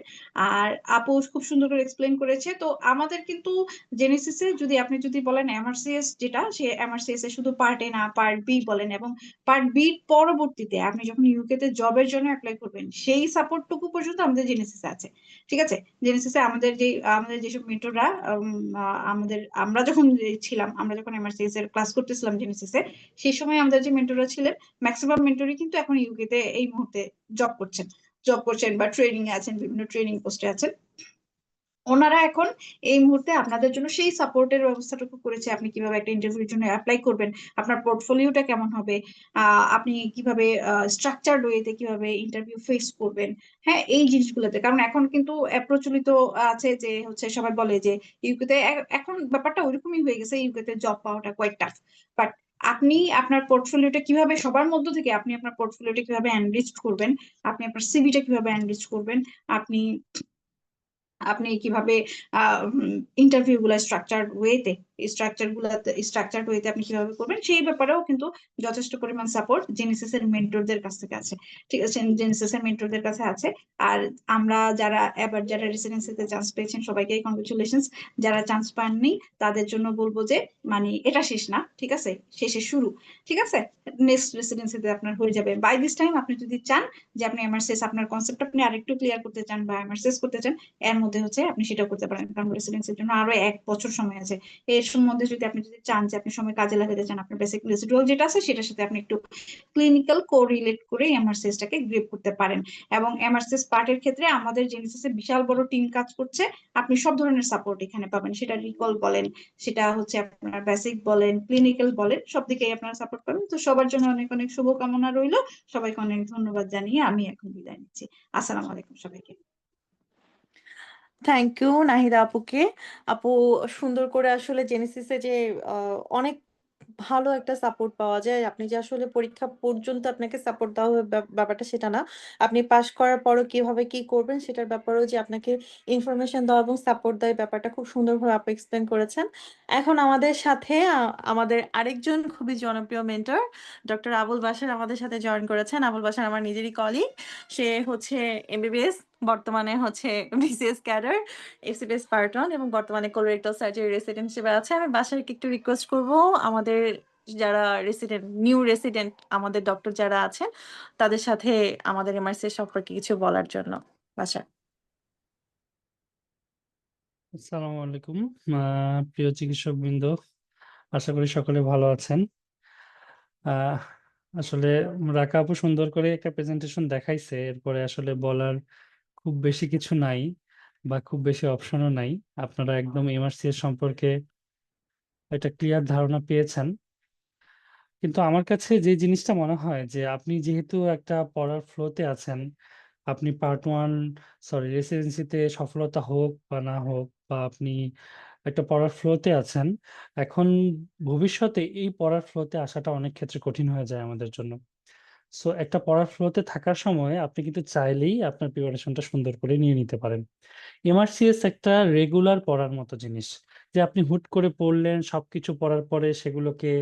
আর আপু খুব সুন্দর করে এক্সপ্লেন করেছে। তো আমাদের কিন্তু জেনেসিসে যদি আপনি যদি বলেন এমআরসিএস যেটা, সে এমআরসিএস এ শুধু পার্ট এ না পার্ট বি বলেন, এবং পার্ট বি পরবর্তীতে আপনি যখন ইউকে তে জবের জন্য অ্যাপ্লাই করবেন সেই সাপোর্টটুকু পর্যন্ত আমাদের জেনেসিসে আছে। ঠিক আছে, জেনেসিসে আমাদের যেসব মেন্টররা আমাদের আমরা যখন ছিলাম, আমরা যখন এমআরসিএস এর ক্লাস করতেছিলাম জেনেসিসে, সেই সময় আমাদের যে মেন্টররা ছিলেন ম্যাক্সিমাম মেন্টরই কিন্তু এখন ইউকে তে এই মুহূর্তে জব করছেন বা ট্রেনিং এ আছেন, বিভিন্ন ট্রেনিং পোস্টে আছেন। ওনারা এখন এই মুহূর্তে আপনাদের জন্য সেই সাপোর্টের ব্যবস্থাটুকু করেছে। আপনি কিভাবে একটা ইন্টারভিউর জন্য অ্যাপ্লাই করবেন, আপনার পোর্টফোলিওটা কেমন হবে, আপনি কিভাবে স্ট্রাকচার ওয়েতে কিভাবে ইন্টারভিউ ফেস করবেন। হ্যাঁ, এই জিনিসগুলোতে, কারণ এখন কিন্তু প্রচলিত আছে যে হচ্ছে সবাই বলে যে ইউকেতে এখন ব্যাপারটা ওইরকমই হয়ে গেছে, ইউকেতে জব পাওয়াটা কোয়াইট টাফ। বাট আপনি আপনার পোর্টফোলিওটা কিভাবে, সবার মধ্য থেকে আপনি আপনার পোর্টফোলিওটা কিভাবে এনরিচ করবেন, আপনি আপনার সিভিটা কিভাবে এনরিচ করবেন, আপনি আপনি কিভাবে ইন্টারভিউ গুলা স্ট্রাকচার ওয়েতে আপনি কিভাবে করবেন, সেই ব্যাপারেও কিন্তু যথেষ্ট পরিমাণ সাপোর্ট জেনেসিস এর মেন্টরদের কাছ থেকে আছে। ঠিক আছে, জেনেসিস এর মেন্টরদের কাছে আছে। আর আমরা যারা রেসিডেন্সিতে চান্স পেয়েছেন সবাইকে কংগ্রেচুলেশনস। যারা চান্স পাননি তাদের জন্য বলবো যে মানে এটা শেষ না, ঠিক আছে, শেষের শুরু। ঠিক আছে, নেক্সট রেসিডেন্সিতে আপনার হয়ে যাবে বাই দিস টাইম। আপনি যদি চান যে আপনি এমআরসিএস আপনার কনসেপ্ট আপনি আরেকটু ক্লিয়ার করতে চান বা এমআরসিএস করতে চান, এর মধ্যে হচ্ছে আপনি সেটা করতে পারেন, কারণ রেসিডেন্সির জন্য আরো 1 বছর সময় আছে। এর মধ্যে যদি আপনি চান যে আপনি সময় কাজে লাগাতে চান, আপনার বেসিক রেসিডুয়াল যেটা আছে সেটার সাথে আপনি একটু ক্লিনিক্যাল কোরিলেট করে এমআরসিএস টাকে গ্রেপ করতে পারেন। এবং এমআরসিএস পার্টের ক্ষেত্রে আমাদের জেনেসিসে বিশাল বড় টিম কাজ করছে। আপনি সব ধরনের সাপোর্ট এখানে পাবেন, সেটা রিকল বলেন, সেটা হচ্ছে আপনার বেসিক বলেন, ক্লিনিক্যাল বলেন, সব দিকেই আপনারা সাপোর্ট পাবেন। তো সবার জন্য অনেক অনেক শুভকামনা রইলো। সবাইকে অনেক ধন্যবাদ জানিয়ে আমি এখন বিদায় নিচ্ছি। আসসালামু আলাইকুম সবাইকে। থ্যাংক ইউ নাহিদা আপুকে। আপু সুন্দর করে আসলে জেনেসিসে যে অনেক ভালো একটা সাপোর্ট পাওয়া যায়, আপনি যে আসলে পরীক্ষা পর্যন্ত আপনাকে সাপোর্ট দেওয়া হবে ব্যাপারটা সেটা না, আপনি পাশ করার পরও কিভাবে কি করবেন সেটার ব্যাপারেও যে আপনাকে ইনফরমেশন দেওয়া এবং সাপোর্ট দেয়, ব্যাপারটা খুব সুন্দরভাবে আপনি এক্সপ্লেন করেছেন। এখন আমাদের সাথে আমাদের আরেকজন খুবই জনপ্রিয় মেন্টর ডক্টর আবুল বাশার আমাদের সাথে জয়েন করেছেন। আবুল বাশার আমার নিজেরই কলিগ। সে হচ্ছে এমবিবিএস, বর্তমানে হচ্ছে বিসিএস ক্যাডার, এফসিপিএস পার্টন, এবং বর্তমানে কোলোরেক্টাল সার্জারি রেসিডেন্ট হিসেবে আছে। আমি বাসারকে একটু রিকোয়েস্ট করব আমাদের যারা নিউ রেসিডেন্ট আমাদের ডক্টর যারা আছেন তাদের সাথে আমাদের এমআরসি সম্পর্কে কিছু বলার জন্য। বাসা। আসসালামু আলাইকুম। প্রিয় চিকিৎসক বৃন্দ, আশা করি সকলে ভালো আছেন। আহ, আসলে রাকা আপু সুন্দর করে একটা প্রেজেন্টেশন দেখাইছে, এরপরে আসলে বলার খুব বেশি কিছু নাই বা খুব বেশি অপশনও নাই। আপনারা একদম এমআরসিএস সম্পর্কে একটা ক্লিয়ার ধারণা পেয়েছেন। কিন্তু আমার কাছে যে জিনিসটা মনে হয় যে আপনি যেহেতু একটা পড়ার ফ্লোতে আছেন, আপনি রেসিডেন্সিতে সফলতা হোক বা না হোক, বা আপনি একটা পড়ার ফ্লোতে আছেন, এখন ভবিষ্যতে এই পড়ার ফ্লোতে আসাটা অনেক ক্ষেত্রে কঠিন হয়ে যায় আমাদের জন্য। সো একটা পড়ার ফ্লোতে থাকার সময় আপনি কিন্তু চাইলেই আপনার প্রিপারেশনটা সুন্দর করে নিয়ে নিতে পারেন। এমআরসিএস একটা রেগুলার পড়ার মতো জিনিস, যে আপনি হুট করে পড়লেন, সবকিছু পড়ার পরে সেগুলোকে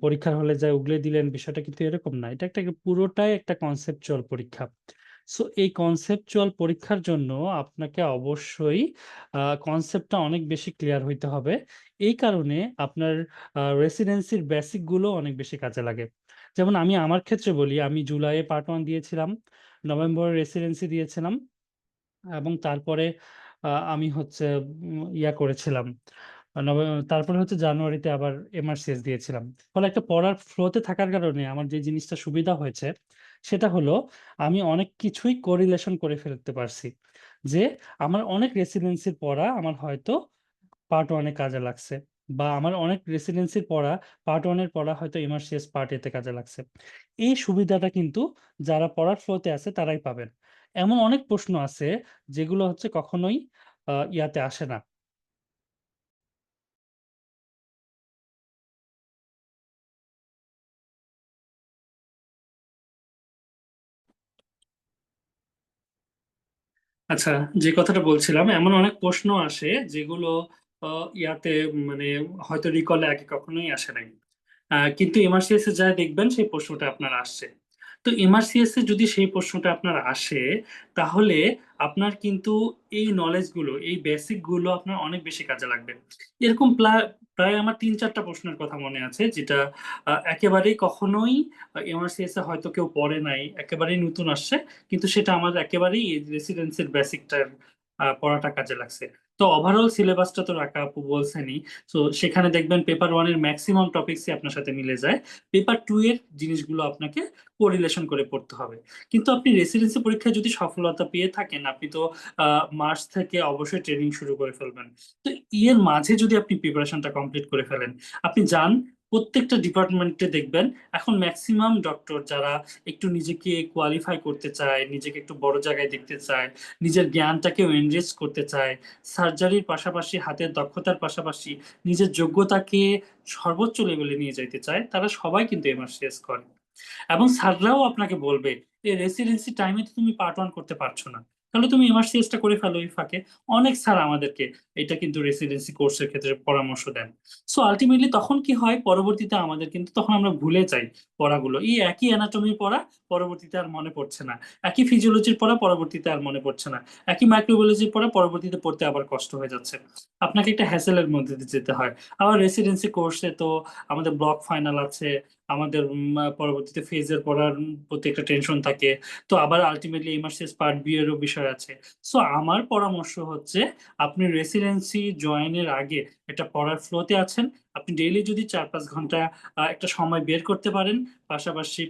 পরীক্ষার হলে যায় উগলে দিলেন, বিষয়টা কিন্তু এরকম না। এটা একটা পুরোটাই একটা কনসেপচুয়াল পরীক্ষা। সো এই কনসেপচুয়াল পরীক্ষার জন্য আপনাকে অবশ্যই কনসেপ্টটা অনেক বেশি ক্লিয়ার হইতে হবে। এই কারণে আপনার রেসিডেন্সির বেসিক গুলো অনেক বেশি কাজে লাগে। যেমন আমি আমার ক্ষেত্রে বলি, আমি জুলাইয়ে পার্ট 1 দিয়েছিলাম, নভেম্বরে রেসিডেন্সি দিয়েছিলাম, এবং তারপরে আমি হচ্ছে ইয়া করেছিলাম, তারপরে হচ্ছে জানুয়ারিতে আবার এমআরসিএস দিয়েছিলাম। ফলে একটা পড়ার ফ্লোতে থাকার কারণে আমার যে জিনিসটা সুবিধা হয়েছে সেটা হলো আমি অনেক কিছুই কোরিলেশন করে ফেলতে পারছি। যে আমার অনেক রেসিডেন্সির পড়া আমার হয়তো পার্ট 1 কাজে লাগছে, বা আমার অনেক রেসিডেন্সির পড়া পার্ট 1 পড়া হয়তো এমআরসিএস পার্ট 2 কাজে লাগছে। এই সুবিধাটা কিন্তু যারা পড়ার ফ্লোতে আছে তারাই পাবেন। এমন অনেক প্রশ্ন আছে যেগুলো হচ্ছে কখনোই ইয়াতে আসে না। আচ্ছা, যে কথাটা বলছিলাম, এমন অনেক প্রশ্ন আসে যেগুলো ইয়াতে মানে হয়তো রিকলে আগে কখনোই আসে নাই, কিন্তু এমআরসিএস এ যা দেখবেন সেই প্রশ্নটা আপনার আসছে। তো এমআরসিএস এ যদি সেই প্রশ্নটা আপনার আসে, তাহলে আপনার কিন্তু এই নলেজগুলো, এই বেসিক গুলো আপনার অনেক বেশি কাজে লাগবে। এরকম প্রায় আমার ৩-৪টা প্রশ্নের কথা মনে আছে, যেটা একেবারেই কখনোই এমআরসিএস এ হয়তো কেউ পড়ে নাই, একেবারেই নতুন আসছে, কিন্তু সেটা আমার একেবারেই রেসিডেন্সির বেসিকটার পড়াটা কাজে লাগছে। তো ওভারঅল সিলেবাসটা তো রাকা আপু বলছেনই। তো সেখানে দেখবেন পেপার 1 এর ম্যাক্সিমাম টপিকসই আপনার সাথে মিলে যায়। পেপার 2 এর জিনিসগুলো আপনাকে কোরিলেশন করে পড়তে হবে। কিন্তু আপনি রেসিডেন্সি পরীক্ষায় যদি সফলতা পেয়ে থাকেন, আপনি তো মার্চ থেকে অবশ্যই ট্রেনিং শুরু করে ফেলবেন। তো এর মাঝে যদি আপনি প্রিপারেশনটা কমপ্লিট করে ফেলেন, আপনি যান প্রত্যেকটা ডিপার্টমেন্টে দেখবেন এখন ম্যাক্সিমাম ডক্টর যারা একটু নিজেকে কোয়ালিফাই করতে চায়, নিজেকে একটু বড় জায়গায় দেখতে চায়, নিজের জ্ঞানটাকেও এনরিচ করতে চায়, সার্জারির পাশাপাশি হাতের দক্ষতার পাশাপাশি নিজের যোগ্যতাকে সর্বোচ্চ লেভেলে নিয়ে যাইতে চায়, তারা সবাই কিন্তু এমআরসিএস করে। এবং স্যাররাও আপনাকে বলবে এই রেসিডেন্সি টাইমে তো তুমি পার্ট 1 করতে পারছো না, তাহলে তুমি এমআরসিএস টা করে ফেলো এই ফাঁকে। অনেক স্যার আমাদেরকে এটা কিন্তু রেসিডেন্সি কোর্সের ক্ষেত্রে পরামর্শ দেন। সো আলটিমেটলি তখন কি হয়, পরবর্তীতে আমাদের কিন্তু তখন আমরা ভুলে যাই পড়াগুলো। এই একই অ্যানাটমি পড়া পরবর্তীতে আর মনে পড়ছে না, একই ফিজিওলজির পড়া পরবর্তীতে আর মনে পড়ছে না, একই মাইক্রোবায়োলজির পড়া পরবর্তীতে পড়তে আবার কষ্ট হয়ে যাচ্ছে। আপনাকে একটা হ্যাসেলের মধ্যে দিয়ে যেতে হয়। আবার রেসিডেন্সি কোর্সে তো আমাদের ব্লক ফাইনাল আছে, আমাদের পরবর্তীতে ফেজের পড়ার প্রতি একটা টেনশন থাকে। তো আবার আলটিমেটলি এমআরসিএস পার্ট বি এরও বিষয় আছে। সো আমার পরামর্শ হচ্ছে, আপনি রেসিডেন্সি জয়েনের আগে একটা পড়ার ফ্লোতে আছেন, আপনি ডেইলি যদি ৪-৫ ঘন্টা একটা সময় বের করতে পারেন, পাশাপাশি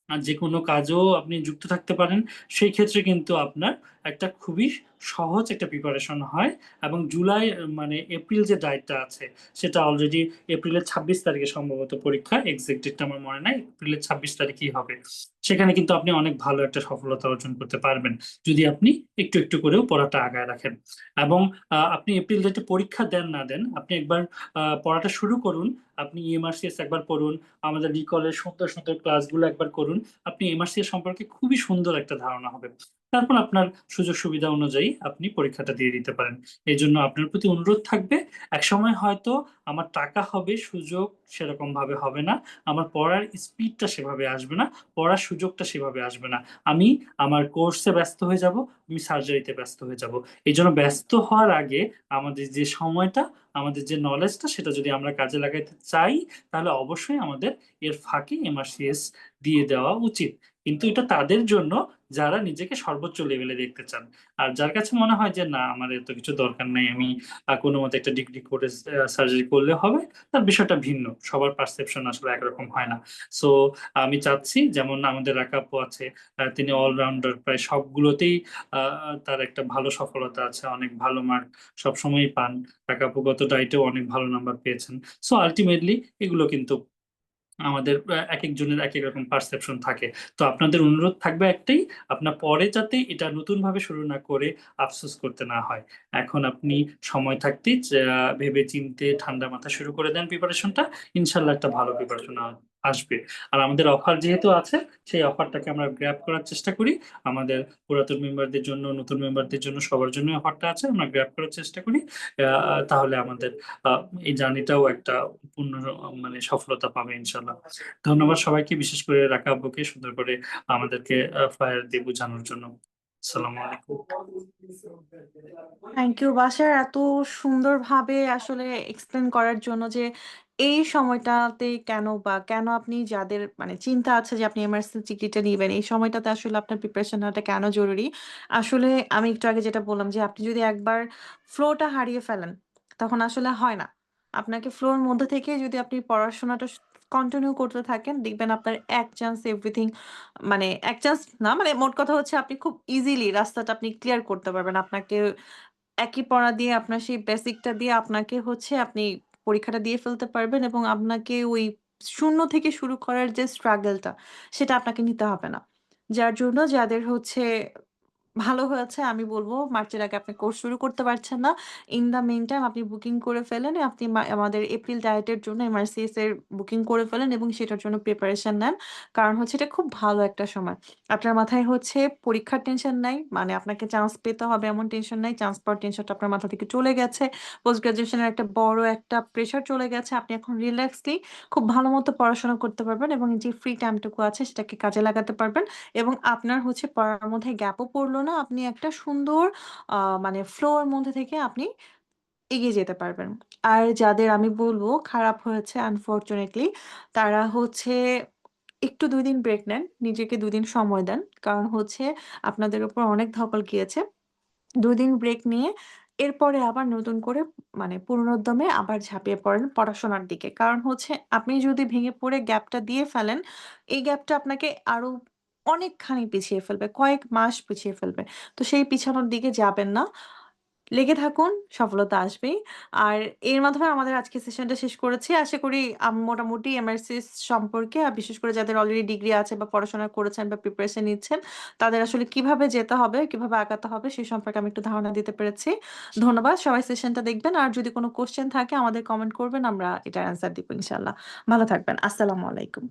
যে কোনো কাজেও আপনি যুক্ত থাকতে পারেন, সেই ক্ষেত্রে কিন্তু আপনার একটা খুবই সহজ একটা প্রিপারেশন হয়। এবং জুলাই মানে এপ্রিল যে ডায়েটটা আছে, সেটা অলরেডি এপ্রিলের ২৬ তারিখে সম্ভবত পরীক্ষা, এক্সাক্ট ডেটটা আমার মনে নাই, এপ্রিলের ২৬ তারিখেই হবে। সেখানে কিন্তু আপনি অনেক ভালো একটা সফলতা অর্জন করতে পারবেন, যদি আপনি একটু একটু করেও পড়াটা আগায় রাখেন। এবং আপনি এপ্রিল ডেটে পরীক্ষা দেন না দেন, আপনি একবার পড়াটা শুরু করুন। আপনি ইএমআরসিএস একবার পড়ুন, আমাদের রিকলের সুন্দর সুন্দর ক্লাসগুলো একবার করুন। আপনি এমআরসিএস সম্পর্কে খুবই সুন্দর একটা ধারণা হবে। তারপর আপনার সুযোগ সুবিধা অনুযায়ী আপনি পরীক্ষাটা দিয়ে দিতে পারেন। এজন্য আপনার প্রতি অনুরোধ থাকবে, একসময় হয়তো আমার টাকা হবে, সুযোগ সেরকম ভাবে হবে না। আমার পড়ার স্পিডটা সেভাবে আসবে না, পড়ার সুযোগটা সেভাবে আসবে না। আমি আমার কোর্সে ব্যস্ত হয়ে যাব, আমি সার্জারিতে ব্যস্ত হয়ে যাব। এজন্য ব্যস্ত হওয়ার আগে আমাদের যে সময়টা, আমাদের যে নলেজটা, সেটা যদি আমরা কাজে লাগাইতে চাই, তাহলে অবশ্যই আমাদের এর ফাঁকে এমআরসিএস দিয়ে দেওয়া উচিত। কিন্তু এটা তাদের জন্য যারা নিজেকে সর্বোচ্চ লেভেলে দেখতে চান। আর যার কাছে মনে হয় যে না, আমার এত কিছু দরকার নাই, আমি কোনো মতে একটা ডিগ্রি করে সার্জারি করলে হবে, তার বিষয়টা ভিন্ন। সবার পারসেপশন আসলে একরকম হয় না। সো আমি চাচ্ছি, যেমন আমাদের রাকা আপু আছে, তিনি অলরাউন্ডার, প্রায় সবগুলোতেই তার একটা ভালো সফলতা আছে, অনেক ভালো মার্ক সবসময়ই পান। রাকা আপু গত ডাইটেও অনেক ভালো নাম্বার পেয়েছেন। সো আলটিমেটলি এগুলো কিন্তু আমাদের একেকজনের একেক রকম পারসেপশন থাকে। তো আপনাদের অনুরোধ থাকবে একটাই, আপনার পরে যাতে এটা নতুনভাবে শুরু না করে আফসোস করতে না হয়। এখন আপনি সময় থাকতেই ভেবে চিন্তে ঠান্ডা মাথায় শুরু করে দেন প্রিপারেশনটা। ইনশাআল্লাহ একটা ভালো প্রিপারেশন আসবে। আর আমাদের অফার যেহেতু আছে, সেই অফারটাকে আমরা গ্র্যাব করার চেষ্টা করি। আমাদের পুরাতন মেম্বারদের জন্য, নতুন মেম্বারদের জন্য, সবার জন্যই অফারটা আছে। আমরা গ্র্যাব করার চেষ্টা করি। তাহলে আমাদের আ এই জার্নিটাও একটা পূর্ণ মানে সফলতা পাবে ইনশাআল্লাহ। ধন্যবাদ সবাইকে, বিশেষ করে রাকা আব্বুকে সুন্দর করে আমাদেরকে ফ্লায়ার দিয়ে বোঝানোর জন্য। আসসালামু আলাইকুম। থ্যাংক ইউ বাসার এত সুন্দরভাবে আসলে এক্সপ্লেন করার জন্য যে এই সময়টাতে কেন বা কেন আপনি যাদের মানে চিন্তা আছে যে আপনি এমআরসি ডিগ্রিটা নিবেন, এই সময়টাতে আসলে আপনার প্রিপারেশন হওয়াটা কেন জরুরি। আসলে আমি একটু আগে যেটা বললাম যে আপনি যদি একবার ফ্লোটা হারিয়ে ফেলেন, তখন আসলে হয় না। আপনাকে ফ্লোর মধ্যে থেকে যদি আপনি পড়াশোনাটা কন্টিনিউ করতে থাকেন, দেখবেন আপনার এক চান্স এভরিথিং, মানে এক চান্স না, মানে মোট কথা হচ্ছে আপনি খুব ইজিলি রাস্তাটা আপনি ক্লিয়ার করতে পারবেন। আপনাকে একই পড়া দিয়ে আপনার সেই বেসিকটা দিয়ে আপনাকে হচ্ছে আপনি পরীক্ষাটা দিয়ে ফেলতে পারবেন এবং আপনাকে ওই শূন্য থেকে শুরু করার যে স্ট্রাগলটা, সেটা আপনাকে নিতে হবে না। যার জন্য যাদের হচ্ছে ভালো হয়েছে আমি বলব মার্চের আগে আপনি কোর্স শুরু করতে পারছেন না। ইন দ্য মিন টাইম আপনি বুকিং করে ফেলেন। আপনি আমাদের এপ্রিল ডায়েটের জন্য এমআরসিএস এর বুকিং করে ফেলেন এবং সেটার জন্য প্রিপারেশন নেন। কারণ হচ্ছে এটা খুব ভালো একটা সময়। আপনার মাথায় হচ্ছে পরীক্ষার টেনশন নাই। মানে আপনাকে চান্স পেতে হবে এমন টেনশন নাই। চান্স পাওয়ার টেনশনটা আপনার মাথা থেকে চলে গেছে। পোস্ট গ্র্যাজুয়েশনের একটা বড় একটা প্রেশার চলে গেছে। আপনি এখন রিল্যাক্সলি খুব ভালো মতো পড়াশোনা করতে পারবেন এবং যে ফ্রি টাইমটুকু আছে সেটাকে কাজে লাগাতে পারবেন। এবং আপনার হচ্ছে পড়ার মধ্যে গ্যাপও পড়লো না। আপনি একটা সুন্দর মানে ফ্লো এর মধ্যে থেকে আপনি এগিয়ে যেতে পারবেন। আর যাদের আমি বলব খারাপ হয়েছে আনফরচুনেটলি তারা হচ্ছে একটু ২ দিন ব্রেক নেন। নিজেকে ২ দিন সময় দেন। কারণ হচ্ছে আপনাদের উপর অনেক ধকল গিয়েছে। ২ দিন ব্রেক নিয়ে এরপরে আবার নতুন করে মানে পুনরুদ্যমে আবার ঝাঁপিয়ে পড়েন পড়াশোনার দিকে। কারণ হচ্ছে আপনি যদি ভেঙে পড়ে গ্যাপটা দিয়ে ফেলেন, এই গ্যাপটা আপনাকে আরো অনেকখানি পিছিয়ে ফেলবে। কয়েক মাস পিছিয়ে ফেলবে। তো সেই পিছানোর দিকে যাবেন না। লেগে থাকুন, সফলতা আসবেই। আর এর মাধ্যমে আমাদের আজকের সেশনটা শেষ করেছি। আশা করি মোটামুটি এমআরসিস সম্পর্কে বিশেষ করে যাদের অলরেডি ডিগ্রি আছে বা পড়াশোনা করেছেন বা প্রিপারেশন নিচ্ছেন, তাদের আসলে কিভাবে যেতে হবে, কিভাবে আগাতে হবে সে সম্পর্কে আমি একটু ধারণা দিতে পেরেছি। ধন্যবাদ। সবাই সেশনটা দেখবেন। আর যদি কোনো কোয়েশ্চেন থাকে আমাদের কমেন্ট করবেন। আমরা এটার অ্যান্সার দিব ইনশাআল্লাহ। ভালো থাকবেন। আসসালামু আলাইকুম।